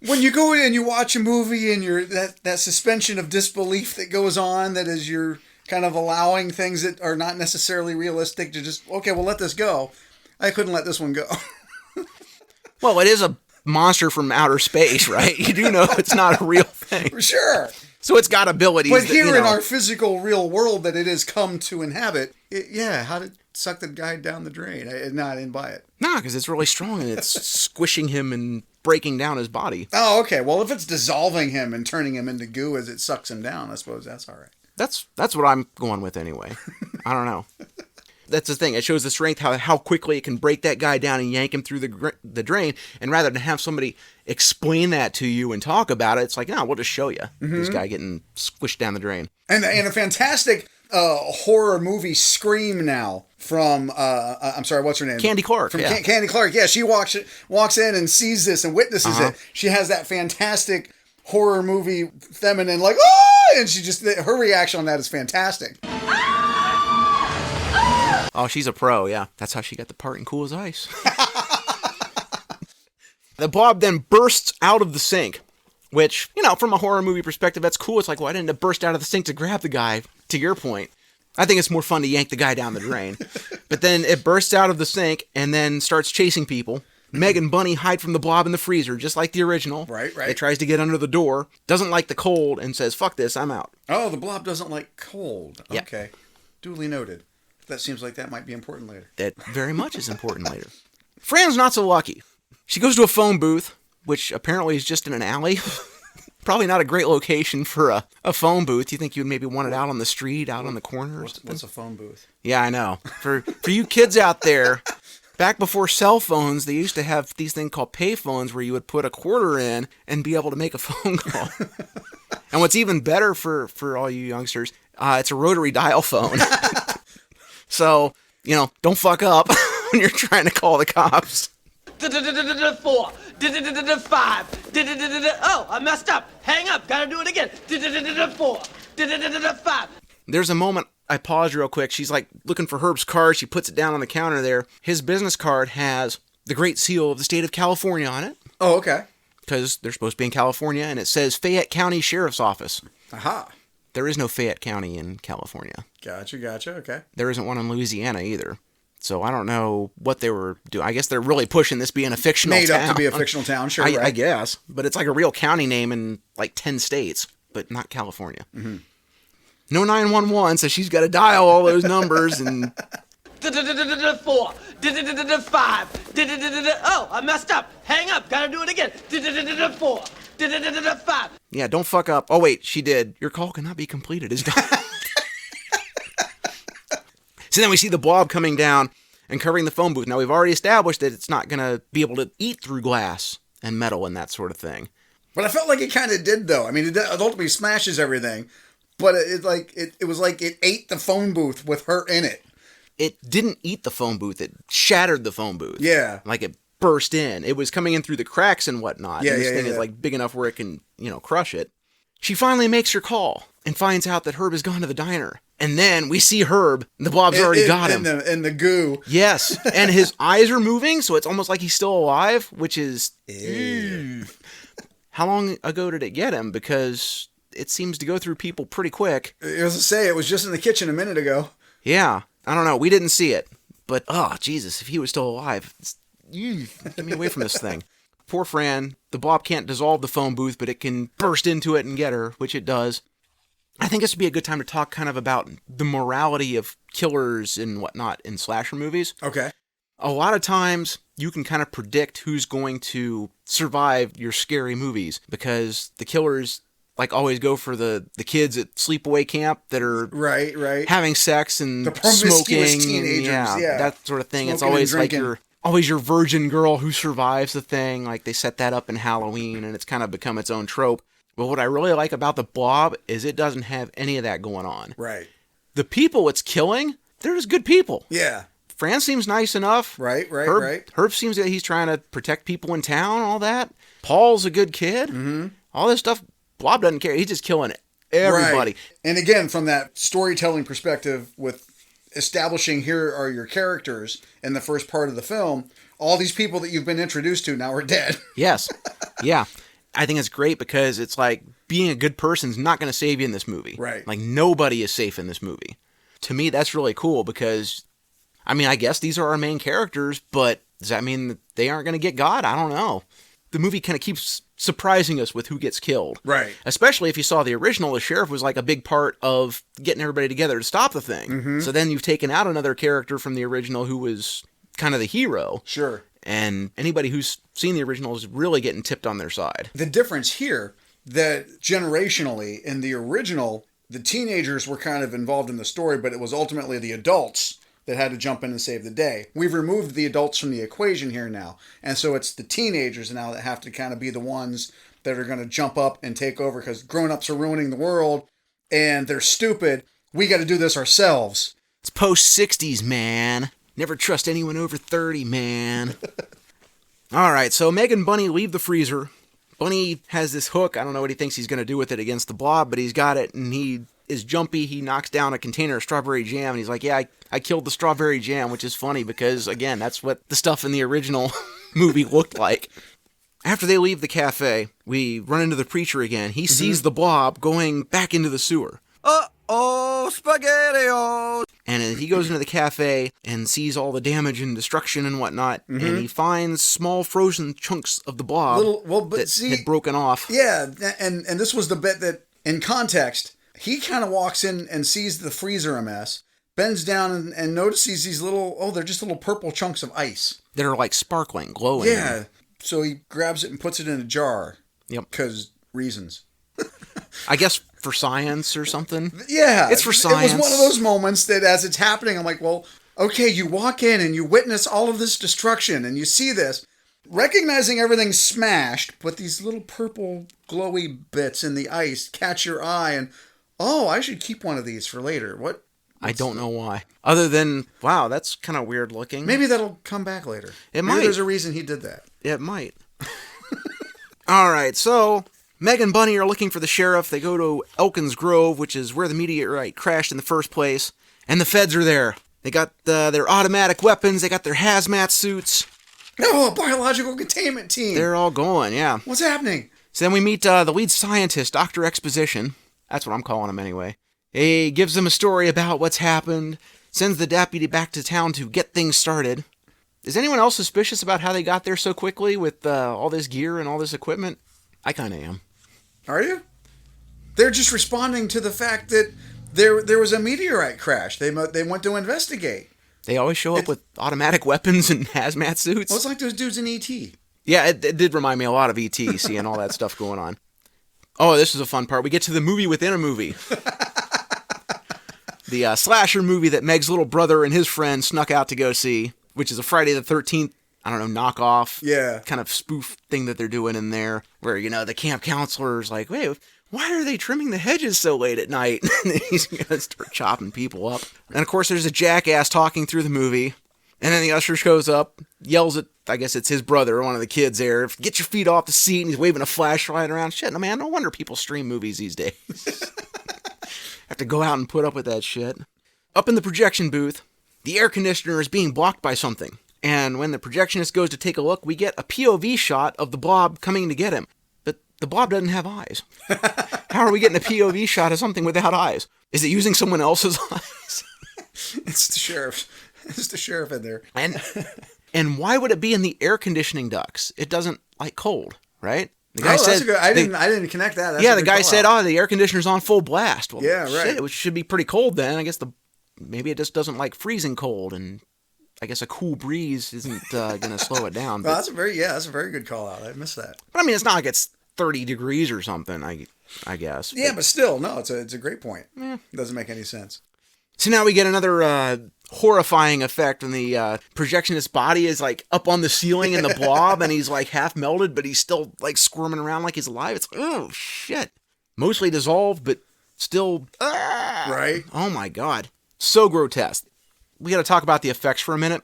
When you go in and you watch a movie and you're that suspension of disbelief that goes on, that is you're kind of allowing things that are not necessarily realistic to just, okay, we'll let this go. I couldn't let this one go. Well, it is a monster from outer space, right? You do know it's not a real thing. Sure. So it's got abilities. But here in our physical real world that it has come to inhabit, how did it suck the guy down the drain? I didn't buy it. No, because it's really strong and it's squishing him and breaking down his body. Oh, okay. Well, if it's dissolving him and turning him into goo as it sucks him down, I suppose that's all right. That's what I'm going with anyway. I don't know. That's the thing. It shows the strength, how quickly it can break that guy down and yank him through the drain. And rather than have somebody explain that to you and talk about it, it's like, no, we'll just show you this guy getting squished down the drain. And a fantastic horror movie scream now from I'm sorry, what's her name? Candy Clark. From Candy Clark. Yeah, she walks in and sees this and witnesses it. She has that fantastic horror movie feminine like, oh, and her reaction on that is fantastic. Oh, she's a pro, yeah. That's how she got the part in Cool as Ice. The Blob then bursts out of the sink, which, from a horror movie perspective, that's cool. It's like, why didn't it burst out of the sink to grab the guy, to your point? I think it's more fun to yank the guy down the drain. But then it bursts out of the sink and then starts chasing people. Meg and Bunny hide from the Blob in the freezer, just like the original. Right. It tries to get under the door, doesn't like the cold, and says, fuck this, I'm out. Oh, the Blob doesn't like cold. Yeah. Okay. Duly noted. That seems like that might be important later. That very much is important later. Fran's not so lucky. She goes to a phone booth, which apparently is just in an alley. Probably not a great location for a phone booth. You think you'd maybe want it out on the street, out on the corner? What's a phone booth? Yeah, I know. For you kids out there, back before cell phones, they used to have these things called pay phones where you would put a quarter in and be able to make a phone call. And what's even better for all you youngsters, it's a rotary dial phone. So, don't fuck up when you're trying to call the cops. 4, 5, oh, I messed up. Hang up, gotta do it again. 4, 5. There's a moment, I pause real quick. She's like looking for Herb's card. She puts it down on the counter there. His business card has the Great Seal of the state of California on it. Oh, okay. Because they're supposed to be in California, and it says Fayette County Sheriff's Office. Aha. There is no Fayette County in California. Gotcha, okay. There isn't one in Louisiana either. So I don't know what they were doing. I guess they're really pushing this being a fictional town. Made up to be a fictional town, sure. I guess. But it's like a real county name in like 10 states, but not California. Mm-hmm. No 911, so she's got to dial all those numbers and... 4, 5, oh, I messed up. Hang up, gotta do it again. 4, 5. Yeah, don't fuck up. Oh, wait, she did. Your call cannot be completed. It's done. So then we see the blob coming down and covering the phone booth. Now, we've already established that it's not going to be able to eat through glass and metal and that sort of thing. But I felt like it kind of did, though. I mean, it ultimately smashes everything, but it was like it ate the phone booth with her in it. It didn't eat the phone booth. It shattered the phone booth. Yeah. Like it burst in. It was coming in through the cracks and whatnot. Yeah, and this thing is like big enough where it can, crush it. She finally makes her call and finds out that Herb has gone to the diner. And then we see Herb, and the blob's already got him. In the goo. Yes, and his eyes are moving, so it's almost like he's still alive, which is... How long ago did it get him? Because it seems to go through people pretty quick. I was to say, it was just in the kitchen a minute ago. Yeah, I don't know. We didn't see it. But, oh, Jesus, if he was still alive, get me away from this thing. Poor Fran. The blob can't dissolve the phone booth, but it can burst into it and get her, which it does. I think this would be a good time to talk kind of about the morality of killers and whatnot in slasher movies. Okay. A lot of times you can kind of predict who's going to survive your scary movies because the killers like always go for the kids at sleepaway camp that are right having sex and the promiscuous smoking, teenagers, yeah, that sort of thing. Smoking it's always like drinking. your virgin girl who survives the thing. Like they set that up in Halloween and it's kind of become its own trope. But what I really like about the blob is it doesn't have any of that going on. Right. The people it's killing, they're just good people. Yeah. Fran seems nice enough. Right. Herb seems that he's trying to protect people in town, all that. Paul's a good kid. Mm-hmm. All this stuff, Blob doesn't care. He's just killing everybody. Right. And again, from that storytelling perspective with establishing here are your characters in the first part of the film, all these people that you've been introduced to now are dead. Yes. Yeah. I think it's great because it's like being a good person's not going to save you in this movie. Right. Like nobody is safe in this movie. To me, that's really cool because, I mean, I guess these are our main characters, but does that mean that they aren't going to get got? I don't know. The movie kind of keeps surprising us with who gets killed. Right. Especially if you saw the original, the sheriff was like a big part of getting everybody together to stop the thing. Mm-hmm. So then you've taken out another character from the original who was kind of the hero. Sure. And anybody who's seen the original is really getting tipped on their side. The difference here, that generationally, in the original, the teenagers were kind of involved in the story, but it was ultimately the adults that had to jump in and save the day. We've removed the adults from the equation here now. And so it's the teenagers now that have to kind of be the ones that are going to jump up and take over because grown-ups are ruining the world and they're stupid. We got to do this ourselves. It's post-60s, man. Never trust anyone over 30, man. All right, so Meg and Bunny leave the freezer. Bunny has this hook. I don't know what he thinks he's going to do with it against the blob, but he's got it, and he is jumpy. He knocks down a container of strawberry jam, and he's like, yeah, I killed the strawberry jam, which is funny because, again, that's what the stuff in the original movie looked like. After they leave the cafe, we run into the preacher again. He sees the blob going back into the sewer. Uh-oh, SpaghettiOs! And he goes into the cafe and sees all the damage and destruction and whatnot, and he finds small frozen chunks of the blob had broken off. Yeah, and this was the bit that, in context, he kind of walks in and sees the freezer a mess, bends down and notices these little, they're just little purple chunks of ice. That are like sparkling, glowing. Yeah, so he grabs it and puts it in a jar. Yep. Because reasons. I guess for science or something. Yeah. It's for science. It was one of those moments that as it's happening, I'm like, well, okay, you walk in and you witness all of this destruction and you see this, recognizing everything's smashed, but these little purple glowy bits in the ice catch your eye and, oh, I should keep one of these for later. What? I don't know why. Other than, wow, that's kind of weird looking. Maybe that'll come back later. Maybe might. There's a reason he did that. It might. All right, so Meg and Bunny are looking for the sheriff. They go to Elkins Grove, which is where the meteorite crashed in the first place, and the feds are there. They got their automatic weapons. They got their hazmat suits. Oh, a biological containment team. They're all going, yeah. What's happening? So then we meet the lead scientist, Dr. Exposition. That's what I'm calling him anyway. He gives them a story about what's happened, sends the deputy back to town to get things started. Is anyone else suspicious about how they got there so quickly with all this gear and all this equipment? I kind of am. Are you? They're just responding to the fact that there was a meteorite crash. They went to investigate. They always show up with automatic weapons and hazmat suits. Well, it's like those dudes in E.T. Yeah, it did remind me a lot of E.T., seeing all that stuff going on. Oh, this is a fun part. We get to the movie within a movie. The slasher movie that Meg's little brother and his friend snuck out to go see, which is a Friday the 13th, I don't know, knockoff kind of spoof thing that they're doing in there, where, the camp counselor's like, wait, why are they trimming the hedges so late at night? And he's going to start chopping people up. And, of course, there's a jackass talking through the movie. And then the usher shows up, yells at, I guess it's his brother, one of the kids there, get your feet off the seat, and he's waving a flashlight around. Shit, no, man, no wonder people stream movies these days. Have to go out and put up with that shit. Up in the projection booth, the air conditioner is being blocked by something. And when the projectionist goes to take a look, we get a POV shot of the Blob coming to get him. But the Blob doesn't have eyes. How are we getting a POV shot of something without eyes? Is it using someone else's eyes? It's the sheriff. It's the sheriff in there. And why would it be in the air conditioning ducts? It doesn't like cold, right? The guy said, I didn't connect that. That's the guy said, the air conditioner's on full blast. Well, yeah, right. Shit, it should be pretty cold then. I guess maybe it just doesn't like freezing cold, and I guess a cool breeze isn't going to slow it down. Well, that's a very good call out. I missed that. But I mean, it's not like it's 30 degrees or something, I guess. Yeah, but still, no, it's a great point. It doesn't make any sense. So now we get another horrifying effect when the projectionist's body is like up on the ceiling in the Blob, and he's like half melted, but he's still like squirming around like he's alive. It's like, oh shit. Mostly dissolved, but still. Right. Oh my god. So grotesque. We got to talk about the effects for a minute.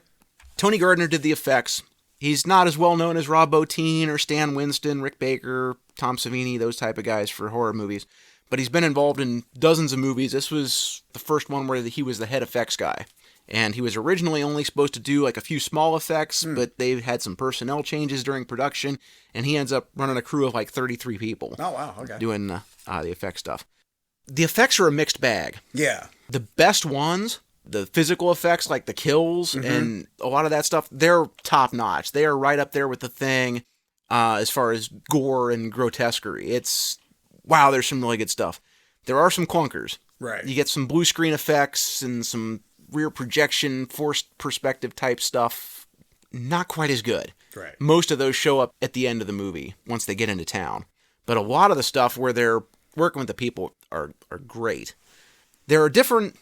Tony Gardner did the effects. He's not as well known as Rob Bottin or Stan Winston, Rick Baker, Tom Savini, those type of guys for horror movies. But he's been involved in dozens of movies. This was the first one where he was the head effects guy. And he was originally only supposed to do like a few small effects, but they had some personnel changes during production, and he ends up running a crew of like 33 people. Oh, wow, okay. Doing the effect stuff. The effects are a mixed bag. Yeah. The best ones, the physical effects like the kills and a lot of that stuff, they're top notch. They are right up there with the Thing as far as gore and grotesquerie. Wow, there's some really good stuff. There are some clunkers. Right. You get some blue screen effects and some rear projection, forced perspective type stuff. Not quite as good. Right. Most of those show up at the end of the movie once they get into town. But a lot of the stuff where they're working with the people are great. There are differing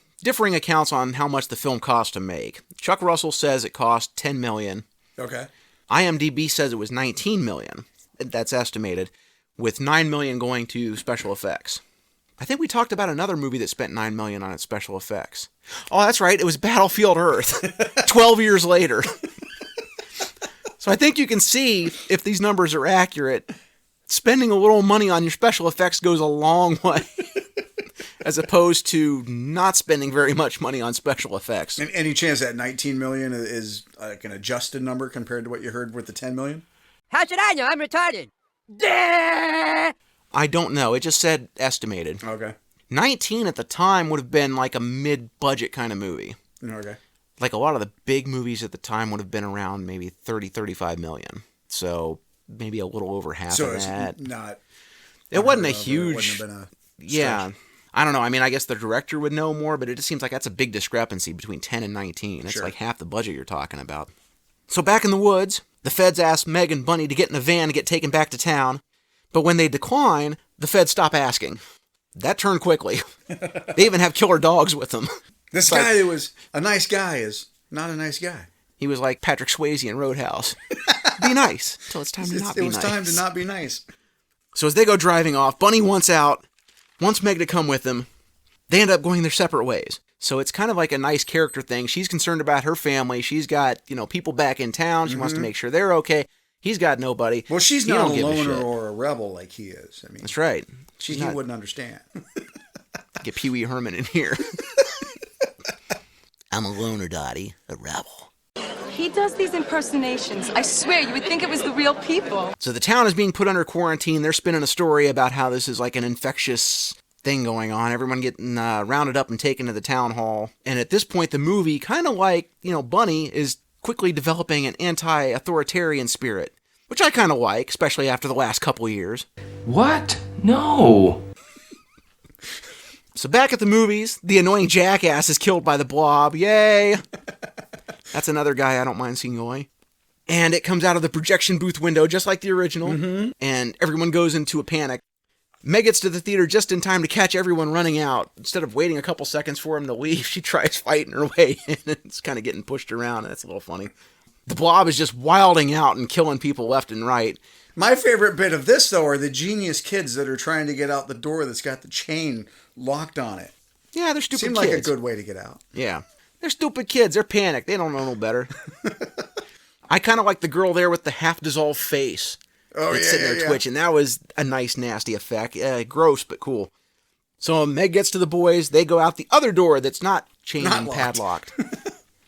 accounts on how much the film cost to make. Chuck Russell says it cost $10 million. Okay. IMDb says it was $19 million. That's estimated, with $9 million going to special effects. I think we talked about another movie that spent $9 million on its special effects. Oh, that's right. It was Battlefield Earth, 12 years later. So I think you can see, if these numbers are accurate, spending a little money on your special effects goes a long way, as opposed to not spending very much money on special effects. And any chance that 19 million is like an adjusted number compared to what you heard with the 10 million? How should I know? I'm retarded. I don't know. It just said estimated. Okay. 19 at the time would have been like a mid-budget kind of movie. Okay. Like a lot of the big movies at the time would have been around maybe 30, 35 million. So maybe a little over half of that. It wasn't a huge... It wouldn't have been a yeah. I don't know. I mean, I guess the director would know more, but it just seems like that's a big discrepancy between 10 and 19. That's like half the budget you're talking about. So back in the woods, the feds ask Meg and Bunny to get in a van to get taken back to town. But when they decline, the feds stop asking. that turned quickly. They even have killer dogs with them. This guy that was a nice guy is not a nice guy. He was like Patrick Swayze in Roadhouse. Be nice until it's time to not be nice. It was time to not be nice. So as they go driving off, Bunny wants out, wants Meg to come with them. They end up going their separate ways. So it's kind of like a nice character thing. She's concerned about her family. She's got, people back in town. She wants to make sure they're okay. He's got nobody. Well, she's not a loner or a rebel like he is. I mean, that's right. He wouldn't understand. Get Pee Wee Herman in here. I'm a loner, Dottie. A rebel. He does these impersonations. I swear, you would think it was the real people. So the town is being put under quarantine. They're spinning a story about how this is like an infectious thing going on. Everyone getting rounded up and taken to the town hall. And at this point, the movie, kind of like, Bunny, is quickly developing an anti-authoritarian spirit, which I kind of like, especially after the last couple years. What? No. So back at the movies, the annoying jackass is killed by the Blob. Yay! That's another guy I don't mind seeing away. And it comes out of the projection booth window, just like the original, and everyone goes into a panic. Meg gets to the theater just in time to catch everyone running out. Instead of waiting a couple seconds for him to leave, she tries fighting her way in. It's kind of getting pushed around, and that's a little funny. The Blob is just wilding out and killing people left and right. My favorite bit of this, though, are the genius kids that are trying to get out the door that's got the chain locked on it. Yeah, they're stupid kids. Seemed like a good way to get out. Yeah. They're stupid kids. They're panicked. They don't know no better. I kind of like the girl there with the half-dissolved face. Oh, that's sitting there twitching. That was a nice, nasty effect. Gross, but cool. So Meg gets to the boys. They go out the other door that's not chained and padlocked.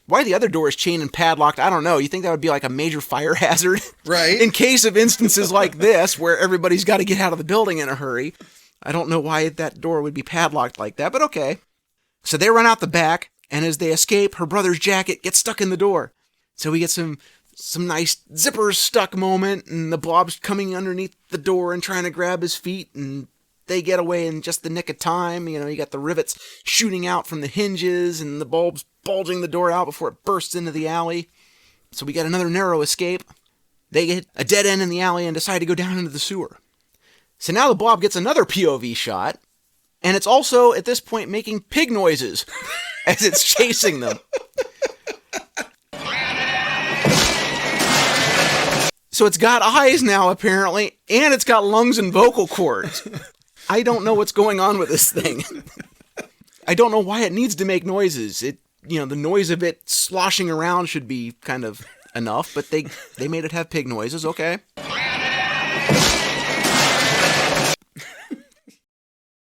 Why the other door is chained and padlocked, I don't know. You think that would be like a major fire hazard? Right. In case of instances like this, where everybody's got to get out of the building in a hurry. I don't know why that door would be padlocked like that, but okay. So they run out the back, and as they escape, her brother's jacket gets stuck in the door. So we get some nice zippers stuck moment, and the Blob's coming underneath the door and trying to grab his feet, and they get away in just the nick of time. You got the rivets shooting out from the hinges, and the bulbs bulging the door out before it bursts into the alley. So we got another narrow escape. They get a dead end in the alley and decide to go down into the sewer. So now the Blob gets another POV shot, and it's also, at this point, making pig noises as it's chasing them. So it's got eyes now, apparently, and it's got lungs and vocal cords. I don't know what's going on with this thing. I don't know why it needs to make noises. The noise of it sloshing around should be kind of enough, but they made it have pig noises, okay.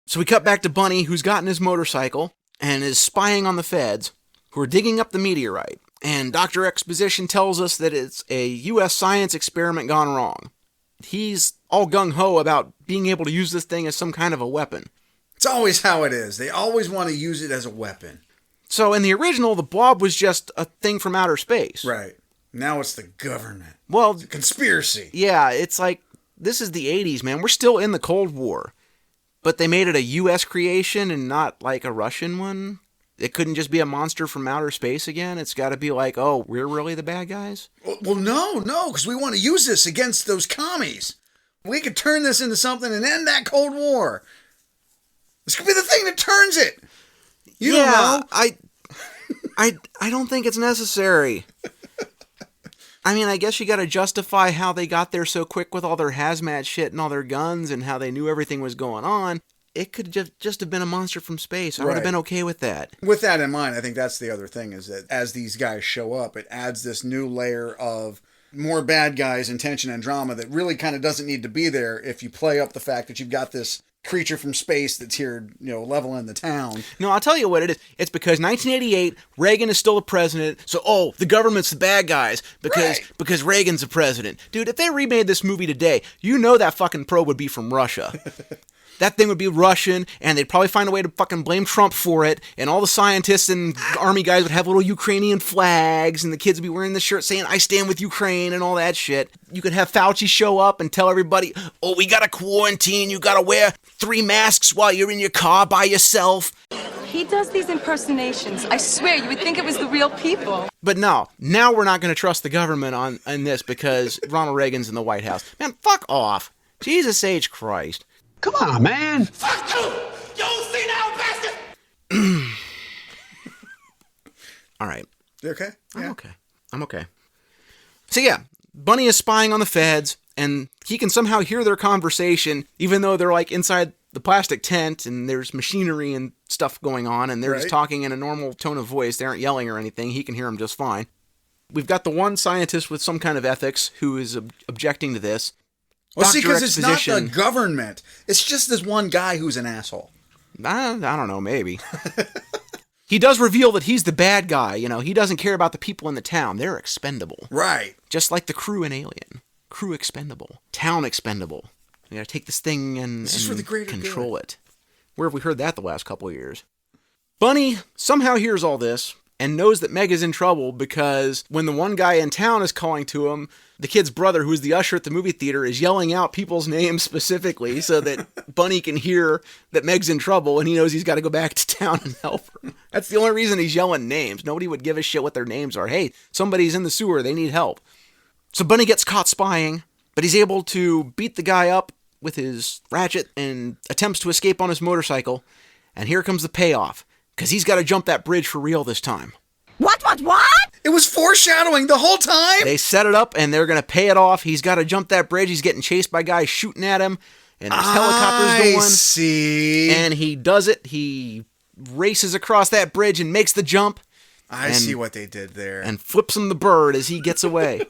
So we cut back to Bunny, who's gotten his motorcycle and is spying on the feds, who are digging up the meteorite. And Dr. Exposition tells us that it's a U.S. science experiment gone wrong. He's all gung-ho about being able to use this thing as some kind of a weapon. It's always how it is. They always want to use it as a weapon. So in the original, the Blob was just a thing from outer space. Right. Now it's the government. Well, it's a conspiracy. Yeah, it's like, this is the 80s, man. We're still in the Cold War. But they made it a U.S. creation and not like a Russian one. It couldn't just be a monster from outer space again. It's got to be like, oh, we're really the bad guys? Well, no, because we want to use this against those commies. We could turn this into something and end that Cold War. This could be the thing that turns it. You don't know. I don't think it's necessary. I mean, I guess you got to justify how they got there so quick with all their hazmat shit and all their guns and how they knew everything was going on. It could just have been a monster from space. I would have been okay with that. With that in mind, I think that's the other thing, is that as these guys show up, it adds this new layer of more bad guys and tension and drama that really kind of doesn't need to be there if you play up the fact that you've got this creature from space that's here, leveling the town. No, I'll tell you what it is. It's because 1988, Reagan is still the president, so, the government's the bad guys because Reagan's the president. Dude, if they remade this movie today, that fucking probe would be from Russia. That thing would be Russian, and they'd probably find a way to fucking blame Trump for it, and all the scientists and army guys would have little Ukrainian flags, and the kids would be wearing the shirt saying, I stand with Ukraine, and all that shit. You could have Fauci show up and tell everybody, we gotta quarantine, you gotta wear 3 masks while you're in your car by yourself. He does these impersonations. I swear, you would think it was the real people. But no, now we're not gonna trust the government on this because Ronald Reagan's in the White House. Man, fuck off. Jesus H. Christ. Come on, man. Fuck you! You All right. You okay? Yeah. I'm okay. So yeah, Bunny is spying on the feds, and he can somehow hear their conversation, even though they're like inside the plastic tent, and there's machinery and stuff going on, and they're just talking in a normal tone of voice. They aren't yelling or anything. He can hear them just fine. We've got the one scientist with some kind of ethics who is objecting to this. Well, see, because it's not the government. It's just this one guy who's an asshole. I don't know, maybe. He does reveal that he's the bad guy. You know, he doesn't care about the people in the town. They're expendable. Right. Just like the crew in Alien. Crew expendable. Town expendable. You gotta take this thing and for the greater control good. it. Where have we heard that the last couple of years? Bunny somehow hears all this and knows that Meg is in trouble because when the one guy in town is calling to him, the kid's brother, who's the usher at the movie theater, is yelling out people's names specifically so that Bunny can hear that Meg's in trouble, and he knows he's got to go back to town and help her. That's the only reason he's yelling names. Nobody would give a shit what their names are. Hey, somebody's in the sewer. They need help. So Bunny gets caught spying, but he's able to beat the guy up with his ratchet and attempts to escape on his motorcycle. And here comes the payoff, because he's got to jump that bridge for real this time. What? It was foreshadowing the whole time? They set it up, and they're going to pay it off. He's got to jump that bridge. He's getting chased by guys shooting at him, and there's helicopters going. I see. And he does it. He races across that bridge and makes the jump. I see what they did there. And flips him the bird as he gets away.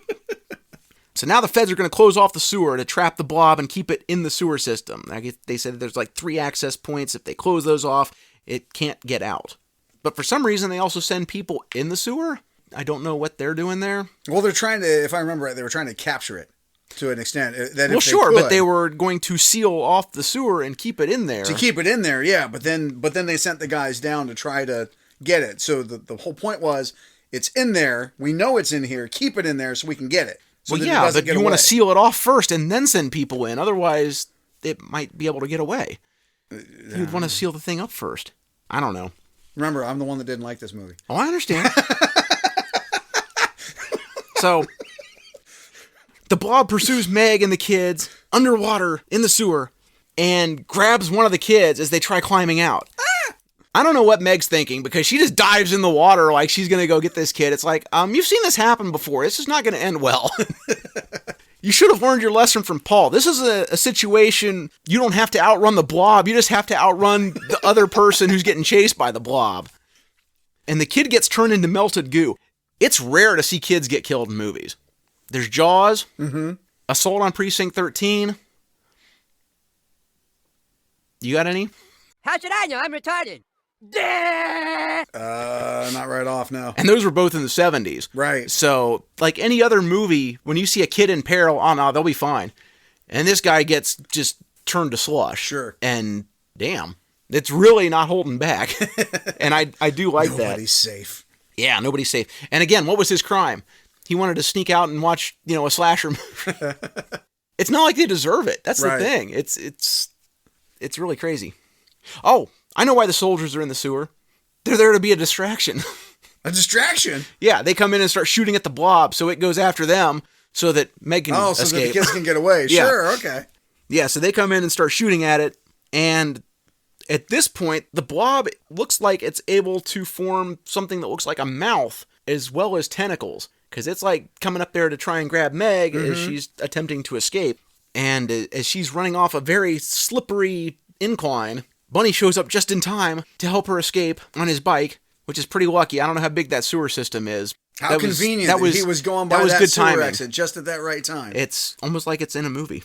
So now the feds are going to close off the sewer to trap the blob and keep it in the sewer system. They said there's like 3 access points. If they close those off, it can't get out. But for some reason, they also send people in the sewer. I don't know what they're doing there. Well, they're trying to, if I remember right, they were trying to capture it to an extent. Well, sure, but they were going to seal off the sewer and keep it in there. To keep it in there, yeah. But then they sent the guys down to try to get it. So the whole point was, it's in there. We know it's in here. Keep it in there so we can get it. So well, yeah, but you want to seal it off first and then send people in. Otherwise, it might be able to get away. You'd want to seal the thing up first. I don't know. Remember, I'm the one that didn't like this movie. Oh, I understand. So, the blob pursues Meg and the kids underwater in the sewer and grabs one of the kids as they try climbing out. I don't know what Meg's thinking because she just dives in the water like she's going to go get this kid. It's like, you've seen this happen before. This is not going to end well. You should have learned your lesson from Paul. This is a situation you don't have to outrun the blob. You just have to outrun the other person who's getting chased by the blob. And the kid gets turned into melted goo. It's rare to see kids get killed in movies. There's Jaws, Assault on Precinct 13. You got any? How should I know? I'm retarded. Not right off now. And those were both in the 70s. Right. So, like any other movie, when you see a kid in peril, oh no, they'll be fine. And this guy gets just turned to slush. Sure. And damn, it's really not holding back. And I do like that. Nobody's safe. Yeah, nobody's safe. And again, what was his crime? He wanted to sneak out and watch, a slasher movie. It's not like they deserve it. That's the thing. It's really crazy. Oh, I know why the soldiers are in the sewer. They're there to be a distraction. A distraction? Yeah, they come in and start shooting at the blob, so it goes after them so that Meg can escape. So that the kids can get away. Yeah. Sure, okay. Yeah, so they come in and start shooting at it, and at this point, the blob looks like it's able to form something that looks like a mouth as well as tentacles, because it's like coming up there to try and grab Meg as she's attempting to escape. And as she's running off a very slippery incline, Bunny shows up just in time to help her escape on his bike, which is pretty lucky. I don't know how big that sewer system is. How convenient that he was going by that sewer exit just at that right time. It's almost like it's in a movie.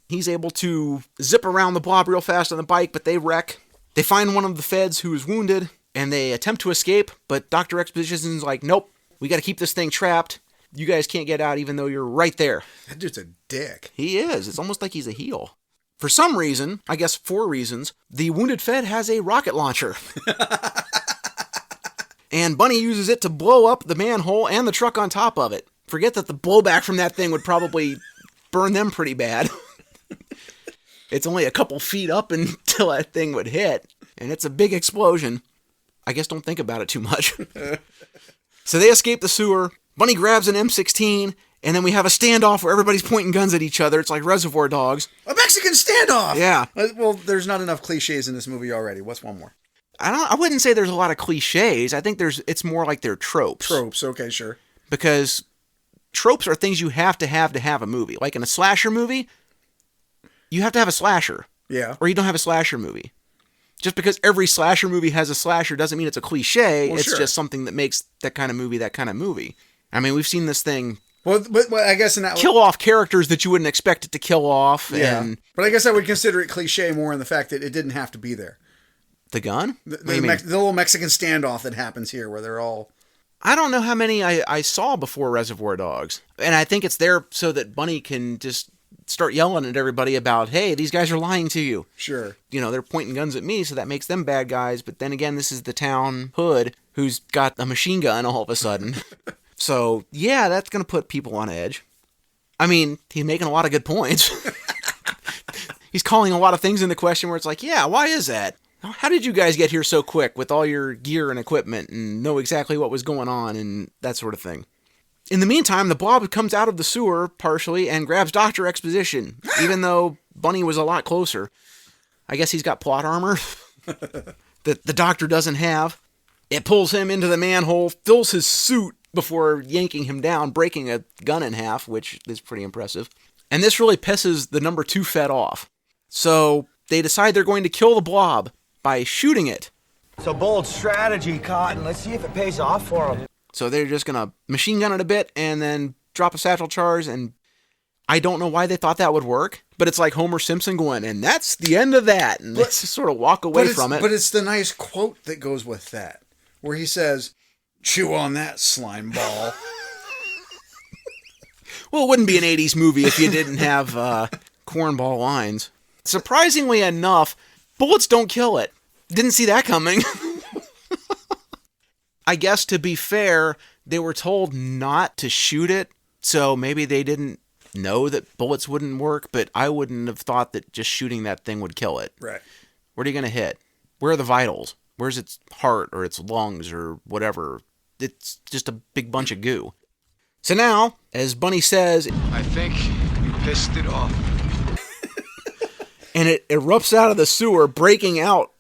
He's able to zip around the blob real fast on the bike, but they wreck. They find one of the feds who is wounded, and they attempt to escape, but Dr. Exposition's like, nope, we got to keep this thing trapped. You guys can't get out even though you're right there. That dude's a dick. He is. It's almost like he's a heel. For some reason, I guess 4 reasons, the wounded fed has a rocket launcher. And Bunny uses it to blow up the manhole and the truck on top of it. Forget that the blowback from that thing would probably burn them pretty bad. It's only a couple feet up until that thing would hit, and it's a big explosion. I guess don't think about it too much. So they escape the sewer. Bunny grabs an M16, and then we have a standoff where everybody's pointing guns at each other. It's like Reservoir Dogs. A Mexican standoff! Yeah. Well, there's not enough cliches in this movie already. What's one more? I wouldn't say there's a lot of cliches. I think it's more like they're tropes. Tropes, okay, sure. Because tropes are things you have to have a movie. Like in a slasher movie, you have to have a slasher. Yeah. Or you don't have a slasher movie. Just because every slasher movie has a slasher doesn't mean it's a cliche. Well, it's just something that makes that kind of movie. I mean, we've seen this thing. Well, but I guess in that kill off characters that you wouldn't expect it to kill off. Yeah. And but I guess I would consider it cliche more in the fact that it didn't have to be there. The gun? The little Mexican standoff that happens here where they're all... I don't know how many I saw before Reservoir Dogs. And I think it's there so that Bunny can just start yelling at everybody about, hey, these guys are lying to you. Sure. You know, they're pointing guns at me, so that makes them bad guys. But then again, this is the town hood who's got a machine gun all of a sudden. So, yeah, that's going to put people on edge. I mean, he's making a lot of good points. He's calling a lot of things into question where it's like, yeah, why is that? How did you guys get here so quick with all your gear and equipment and know exactly what was going on and that sort of thing? In the meantime, the Blob comes out of the sewer partially and grabs Dr. Exposition, even though Bunny was a lot closer. I guess he's got plot armor that the doctor doesn't have. It pulls him into the manhole, fills his suit before yanking him down, breaking a gun in half, which is pretty impressive. And this really pisses the number 2 Fed off. So they decide they're going to kill the Blob by shooting it. It's a bold strategy, Cotton. Let's see if it pays off for them. So they're just going to machine gun it a bit and then drop a satchel charge, and I don't know why they thought that would work, but it's like Homer Simpson going, and that's the end of that, and let's just sort of walk away from it. But it's the nice quote that goes with that, where he says, chew on that, slime ball. Well, it wouldn't be an 80s movie if you didn't have cornball lines. Surprisingly enough, bullets don't kill it. Didn't see that coming. I guess to be fair, they were told not to shoot it, so maybe they didn't know that bullets wouldn't work, but I wouldn't have thought that just shooting that thing would kill it. Right. What are you going to hit? Where are the vitals? Where's its heart or its lungs or whatever? It's just a big bunch of goo. So now, as Bunny says, I think you pissed it off. And it erupts out of the sewer, breaking out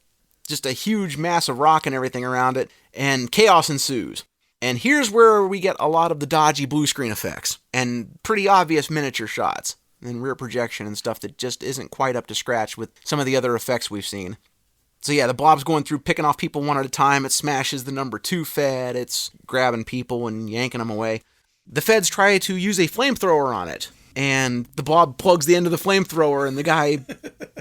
just a huge mass of rock and everything around it, and chaos ensues. And here's where we get a lot of the dodgy blue screen effects, and pretty obvious miniature shots, and rear projection and stuff that just isn't quite up to scratch with some of the other effects we've seen. So yeah, the Blob's going through, picking off people one at a time. It smashes the number 2 Fed. It's grabbing people and yanking them away. The Feds try to use a flamethrower on it, and the Blob plugs the end of the flamethrower, and the guy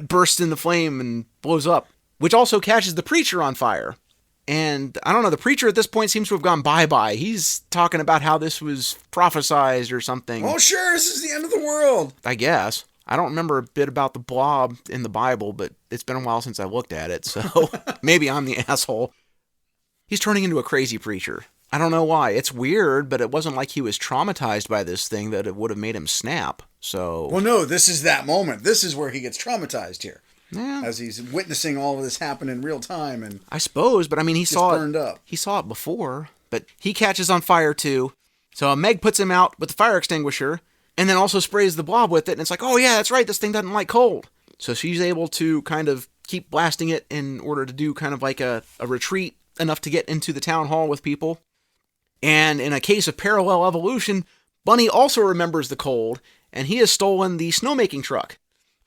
bursts into flame and blows up, which also catches the preacher on fire. And I don't know, the preacher at this point seems to have gone bye-bye. He's talking about how this was prophesized or something. Oh, sure, this is the end of the world. I guess. I don't remember a bit about the Blob in the Bible, but it's been a while since I looked at it, so maybe I'm the asshole. He's turning into a crazy preacher. I don't know why. It's weird, but it wasn't like he was traumatized by this thing that it would have made him snap, so... Well, no, this is that moment. This is where he gets traumatized here. Yeah. As he's witnessing all of this happen in real time, and I suppose, but I mean, he saw burned up. He saw it before, but he catches on fire too. So Meg puts him out with the fire extinguisher, and then also sprays the Blob with it. And it's like, oh yeah, that's right, this thing doesn't like cold. So she's able to kind of keep blasting it in order to do kind of like a retreat enough to get into the town hall with people. And in a case of parallel evolution, Bunny also remembers the cold, and he has stolen the snowmaking truck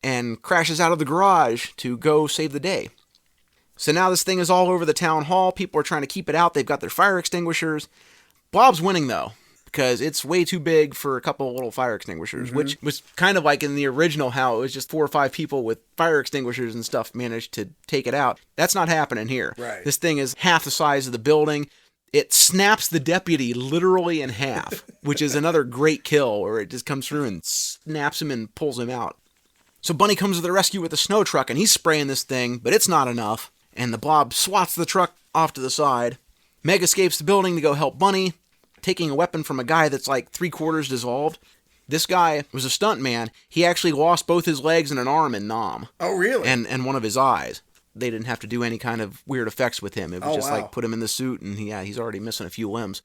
and crashes out of the garage to go save the day. So now this thing is all over the town hall. People are trying to keep it out. They've got their fire extinguishers. Blob's winning, though, because it's way too big for a couple of little fire extinguishers, which was kind of like in the original, how it was just 4 or 5 people with fire extinguishers and stuff managed to take it out. That's not happening here. Right. This thing is half the size of the building. It snaps the deputy literally in half, which is another great kill, where it just comes through and snaps him and pulls him out. So Bunny comes to the rescue with a snow truck, and he's spraying this thing, but it's not enough. And the Blob swats the truck off to the side. Meg escapes the building to go help Bunny, taking a weapon from a guy that's like 3/4 dissolved. This guy was a stuntman. He actually lost both his legs and an arm in Nam. Oh, really? And one of his eyes. They didn't have to do any kind of weird effects with him. It was like put him in the suit, and he's already missing a few limbs.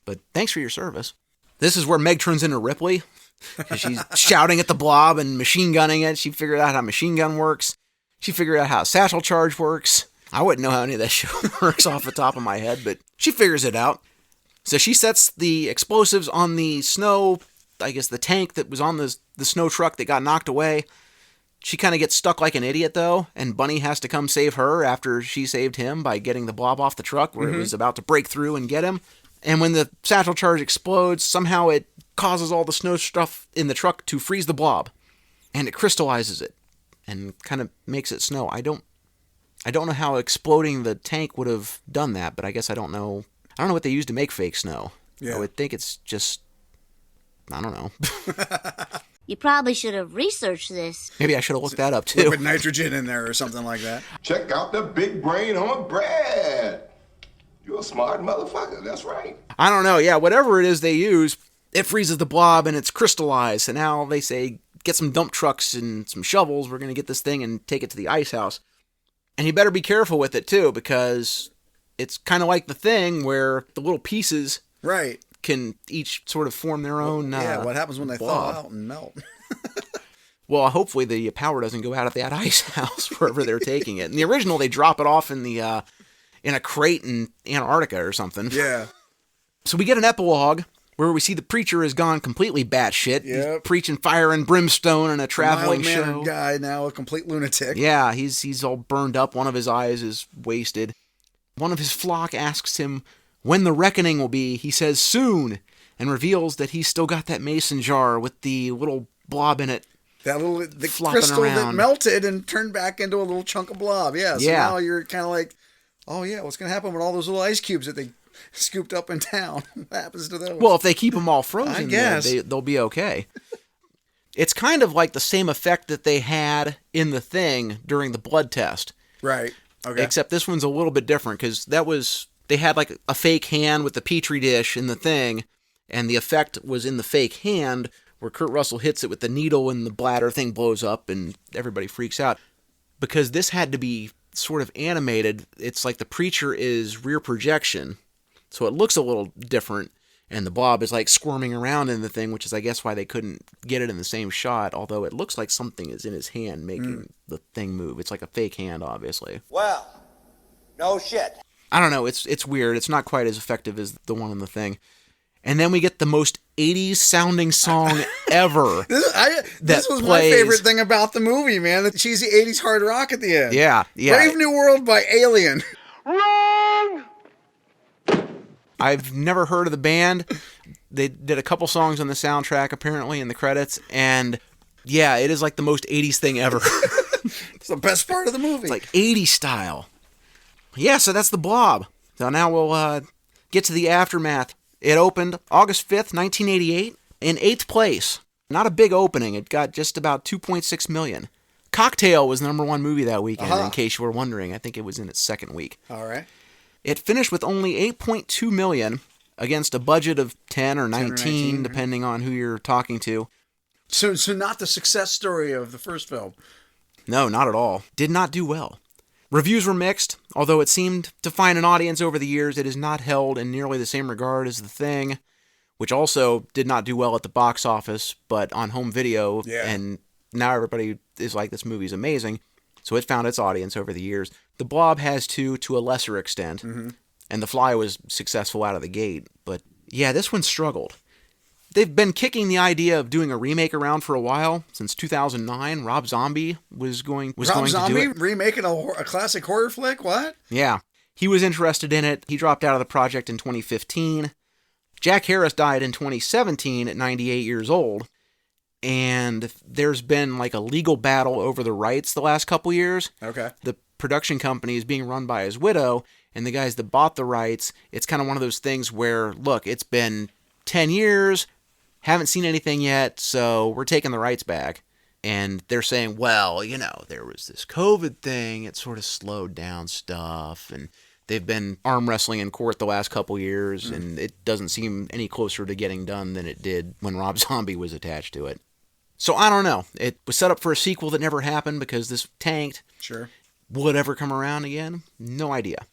But thanks for your service. This is where Meg turns into Ripley. She's shouting at the Blob and machine gunning it. She figured out how machine gun works. She figured out how satchel charge works. I wouldn't know how any of that shit works off the top of my head, but she figures it out. So she sets the explosives on the snow, I guess the tank that was on the snow truck that got knocked away. She kind of gets stuck like an idiot, though, and Bunny has to come save her after she saved him by getting the blob off the truck where it was about to break through and get him. And when the satchel charge explodes, somehow it causes all the snow stuff in the truck to freeze the blob. And it crystallizes it and kind of makes it snow. I don't know how exploding the tank would have done that, but I guess I don't know what they use to make fake snow. Yeah. I would think it's just, I don't know. You probably should have researched this. Maybe I should have looked that up too. Liquid nitrogen in there or something like that. Check out the big brain on Brad. You're a smart motherfucker, that's right. I don't know, yeah, whatever it is they use, it freezes the blob and it's crystallized. And now they say, get some dump trucks and some shovels, we're going to get this thing and take it to the ice house. And you better be careful with it too, because it's kind of like the Thing where the little pieces right can each sort of form their own what happens when they thaw out and melt? Well, hopefully the power doesn't go out at that ice house wherever they're taking it. In the original, they drop it off in the in a crate in Antarctica or something. Yeah. So we get an epilogue where we see the preacher has gone completely batshit. Yep. He's preaching fire and brimstone in a traveling show. Guy now, a complete lunatic. Yeah, he's all burned up. One of his eyes is wasted. One of his flock asks him when the reckoning will be. He says soon, and reveals that he's still got that mason jar with the little blob in it. That little crystal around. that melted and turned back into a little chunk of blob. Yeah. So now you're kind of like, oh yeah, what's going to happen with all those little ice cubes that they scooped up in town? What happens to those? Well, if they keep them all frozen, I guess they'll be okay. It's kind of like the same effect that they had in The Thing during the blood test. Right. Okay. Except this one's a little bit different because they had like a fake hand with the petri dish in The Thing, and the effect was in the fake hand where Kurt Russell hits it with the needle and the bladder thing blows up and everybody freaks out. Because this had to be sort of animated, it's like the preacher is rear projection, so it looks a little different, and the blob is like squirming around in the thing, which is I guess why they couldn't get it in the same shot, although it looks like something is in his hand making the thing move. It's like a fake hand, obviously. Well, no shit. I don't know, it's weird. It's not quite as effective as the one in The Thing. And then we get the most 80s sounding song ever. This was my favorite thing about the movie, man. The cheesy 80s hard rock at the end. Yeah. Brave New World by Alien. Wrong! I've never heard of the band. They did a couple songs on the soundtrack, apparently, in the credits. And yeah, it is like the most 80s thing ever. It's the best part of the movie. It's like 80s style. Yeah, so that's the Blob. So now we'll get to the aftermath. It opened August 5th, 1988, in 8th place. Not a big opening. It got just about 2.6 million. Cocktail was the #1 movie that weekend, in case you were wondering. I think it was in its second week. All right. It finished with only 8.2 million against a budget of 10 or 19, depending on who you're talking to. So not the success story of the first film. No, not at all. Did not do well. Reviews were mixed, although it seemed to find an audience over the years. It is not held in nearly the same regard as The Thing, which also did not do well at the box office, but on home video, and now everybody is like, this movie's amazing. So it found its audience over the years. The Blob has to a lesser extent, and The Fly was successful out of the gate. But yeah, this one struggled. They've been kicking the idea of doing a remake around for a while. Since 2009, Rob Zombie was going to do it. Rob Zombie remaking a classic horror flick? What? Yeah. He was interested in it. He dropped out of the project in 2015. Jack Harris died in 2017 at 98 years old. And there's been like a legal battle over the rights the last couple years. Okay. The production company is being run by his widow, and the guys that bought the rights, it's kind of one of those things where, look, it's been 10 years, haven't seen anything yet, so we're taking the rights back. And they're saying, well, there was this COVID thing, it sort of slowed down stuff, and they've been arm wrestling in court the last couple years, and it doesn't seem any closer to getting done than it did when Rob Zombie was attached to it. So I don't know. It was set up for a sequel that never happened because this tanked. Sure. Will it ever come around again? No idea.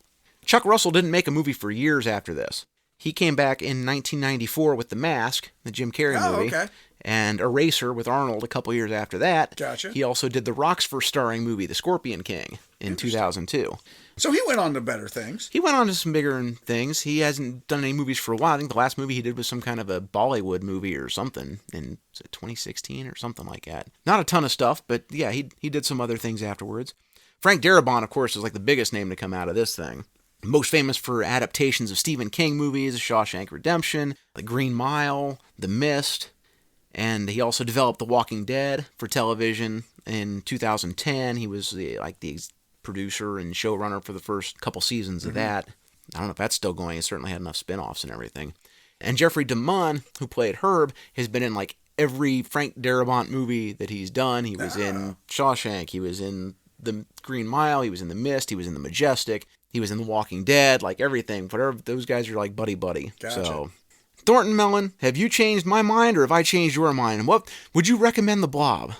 Chuck Russell didn't make a movie for years after this. He came back in 1994 with The Mask, the Jim Carrey movie. Okay. and Eraser with Arnold a couple years after that. Gotcha. He also did The Rock's first starring movie, The Scorpion King, in 2002. So he went on to better things. He went on to some bigger things. He hasn't done any movies for a while. I think the last movie he did was some kind of a Bollywood movie or something in 2016 or something like that. Not a ton of stuff, but yeah, he did some other things afterwards. Frank Darabont, of course, is like the biggest name to come out of this thing. Most famous for adaptations of Stephen King movies, Shawshank Redemption, The Green Mile, The Mist, and he also developed The Walking Dead for television in 2010. He was the producer and showrunner for the first couple seasons of that. I don't know if that's still going. It certainly had enough spin-offs and everything. And Jeffrey DeMunn, who played Herb, has been in like every Frank Darabont movie that he's done. He was in Shawshank. He was in The Green Mile. He was in The Mist. He was in The Majestic. He was in The Walking Dead. Like everything. Whatever. Those guys are like buddy-buddy. Gotcha. So, Thornton Melon, have you changed my mind or have I changed your mind? And what would you recommend The Blob?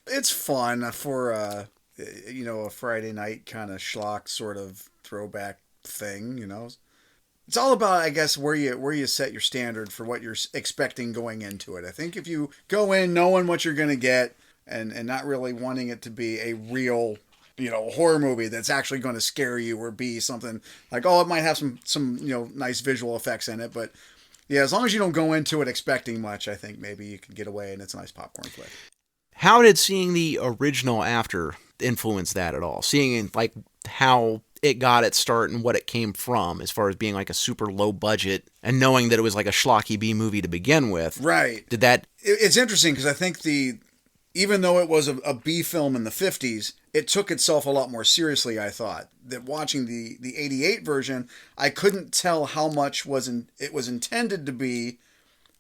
It's fun for a Friday night kind of schlock sort of throwback thing. It's all about, I guess, where you set your standard for what you're expecting going into it. I think if you go in knowing what you're going to get and not really wanting it to be a real horror movie that's actually going to scare you or be something like, it might have some nice visual effects in it, but yeah, as long as you don't go into it expecting much, I think maybe you can get away and it's a nice popcorn flick. How did seeing the original after influence that at all? Seeing like how it got its start and what it came from as far as being like a super low budget and knowing that it was like a schlocky B movie to begin with. Right. Did that... It's interesting because I think even though it was a B film in the 50s, it took itself a lot more seriously, I thought. That watching the 88 version, I couldn't tell how much it was intended to be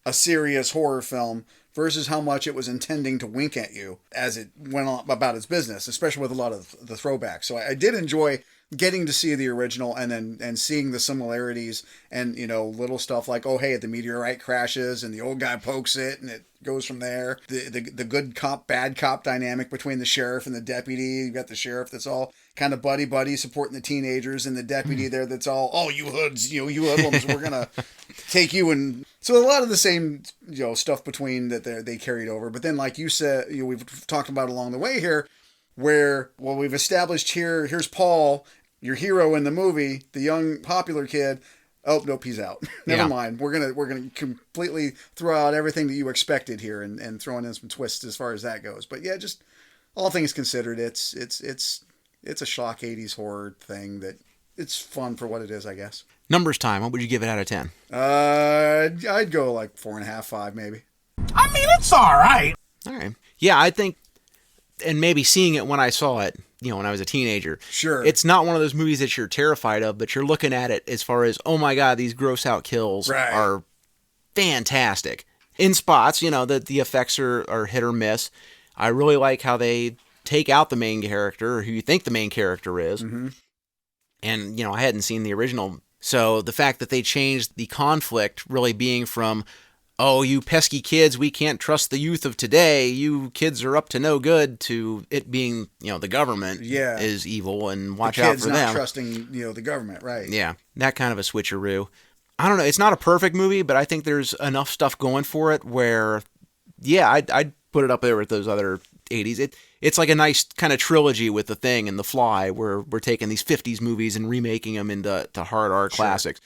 a serious horror film versus how much it was intending to wink at you as it went on about its business, especially with a lot of the throwbacks. So I did enjoy getting to see the original and seeing the similarities and, little stuff like, oh, hey, the meteorite crashes and the old guy pokes it and it goes from there. The good cop, bad cop dynamic between the sheriff and the deputy. You got the sheriff that's all kind of buddy supporting the teenagers and the deputy there that's all, oh, you hoods, you hoodlums, we're going to take you. And so a lot of the same, stuff between that they carried over. But then, like you said, we've talked about along the way here, where, we've established here's Paul, your hero in the movie, the young popular kid. Oh, nope, he's out. Never mind. We're gonna completely throw out everything that you expected here and throwing in some twists as far as that goes. But yeah, just all things considered, it's a schlock 80s horror thing that it's fun for what it is, I guess. Numbers time. What would you give it out of 10? I'd go like 4.5, 5 maybe. I mean, it's all right. All right. Yeah, I think, and maybe seeing it when I saw it, when I was a teenager. Sure. It's not one of those movies that you're terrified of, but you're looking at it as far as, oh my God, these gross out kills are fantastic. In spots, that the effects are hit or miss. I really like how they take out the main character, or who you think the main character is. Mm-hmm. And, I hadn't seen the original. So the fact that they changed the conflict really being from, oh, you pesky kids, we can't trust the youth of today. You kids are up to no good, to it being, the government is evil and watch out for them. The kids not trusting, the government, right. Yeah, that kind of a switcheroo. I don't know. It's not a perfect movie, but I think there's enough stuff going for it where, yeah, I'd put it up there with those other 80s. It's like a nice kind of trilogy with The Thing and The Fly, where we're taking these 50s movies and remaking them into hard art classics.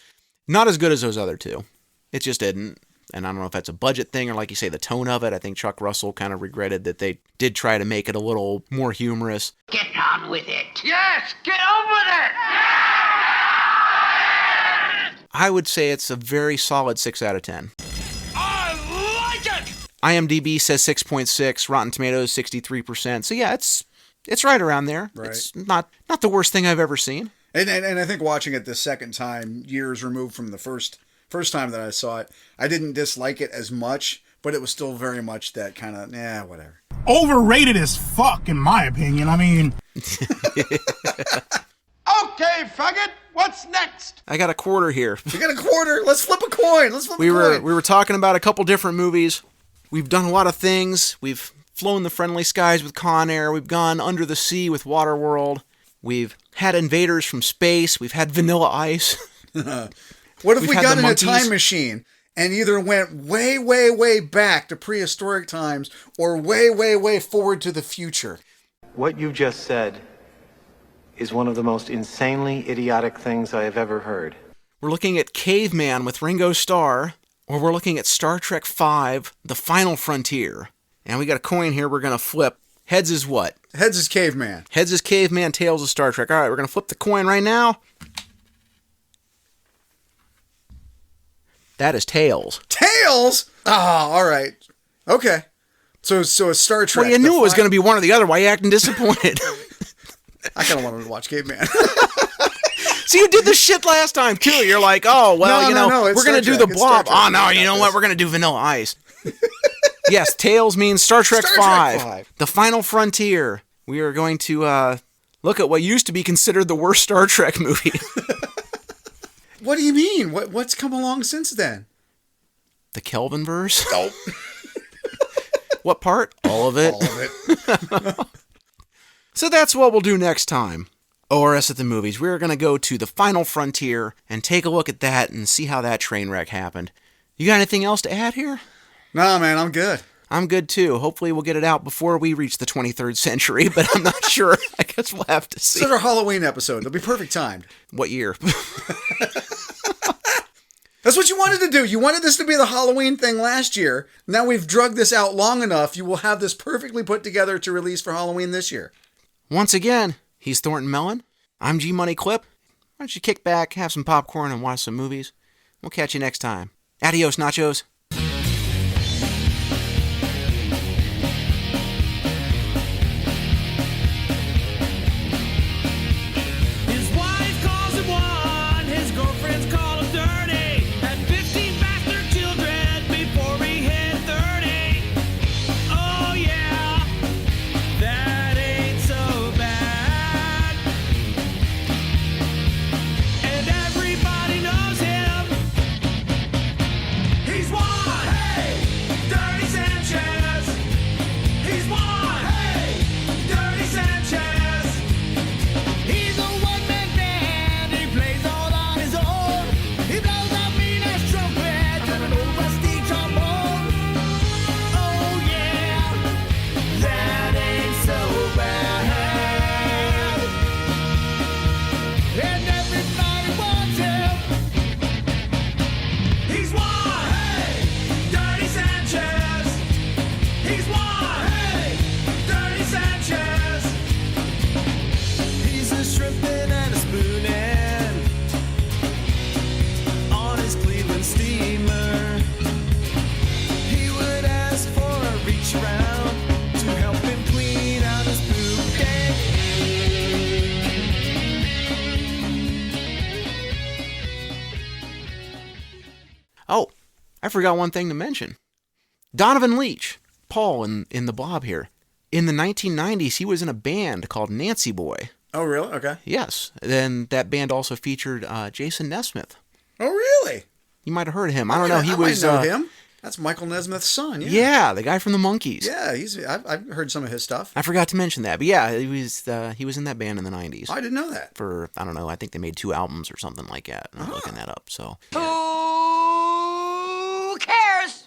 Not as good as those other two. It just isn't. And I don't know if that's a budget thing or, like you say, the tone of it. I think Chuck Russell kind of regretted that they did try to make it a little more humorous. Get on with it. Yes, get on with it. I would say it's a very solid 6 out of 10. I like it! IMDb says 6.6, Rotten Tomatoes 63%. So yeah, it's right around there. Right. It's not the worst thing I've ever seen. And I think watching it the second time, years removed from the first time that I saw it, I didn't dislike it as much, but it was still very much that kind of, whatever. Overrated as fuck, in my opinion. I mean... Okay, faggot, what's next? I got a quarter here. We got a quarter? Let's flip a coin. We were talking about a couple different movies. We've done a lot of things. We've flown the friendly skies with Con Air. We've gone under the sea with Waterworld. We've had invaders from space. We've had Vanilla Ice. What if We've we had got the in a monkeys. time machine and either went way, way, way back to prehistoric times or way, way, way forward to the future? What you just said is one of the most insanely idiotic things I have ever heard. We're looking at Caveman with Ringo Starr, or we're looking at Star Trek V, The Final Frontier. And we got a coin here we're going to flip. Heads is what? Heads is Caveman. Heads is Caveman, tails is Star Trek. All right, we're going to flip the coin right now. That is tails. Tails? Ah, all right. Okay. So a Star Trek. Well, you knew it was going to be one or the other. Why are you acting disappointed? I kind of wanted to watch Caveman. See, you did this shit last time, too. You're like, oh, well, No, we're going to do the Blob. Oh, no, you know what? We're going to do Vanilla Ice. Yes, tails means Star Trek V. The Final Frontier. We are going to look at what used to be considered the worst Star Trek movie. What do you mean? What's come along since then? The Kelvin verse? Oh. What part? All of it. All of it. So that's what we'll do next time. ORS at the movies. We're going to go to The Final Frontier and take a look at that and see how that train wreck happened. You got anything else to add here? Nah, man, I'm good. I'm good too. Hopefully we'll get it out before we reach the 23rd century, but I'm not sure. I guess we'll have to see. It's our Halloween episode. It'll be perfect timed. What year? That's what you wanted to do. You wanted this to be the Halloween thing last year. Now we've drugged this out long enough. You will have this perfectly put together to release for Halloween this year. Once again, he's Thornton Melon. I'm G Money Clip. Why don't you kick back, have some popcorn, and watch some movies? We'll catch you next time. Adios, nachos. Oh, I forgot one thing to mention. Donovan Leitch, Paul in the Blob here. In the 1990s, he was in a band called Nancy Boy. Oh, really? Okay. Yes. Then that band also featured Jason Nesmith. Oh, really? You might have heard of him. I don't know. He was. I might know him. That's Michael Nesmith's son. Yeah. Yeah, the guy from the Monkees. Yeah, I've heard some of his stuff. I forgot to mention that, but yeah, he was in that band in the 90s. I didn't know that. For, I don't know, I think they made 2 albums or something like that. I'm looking that up, so.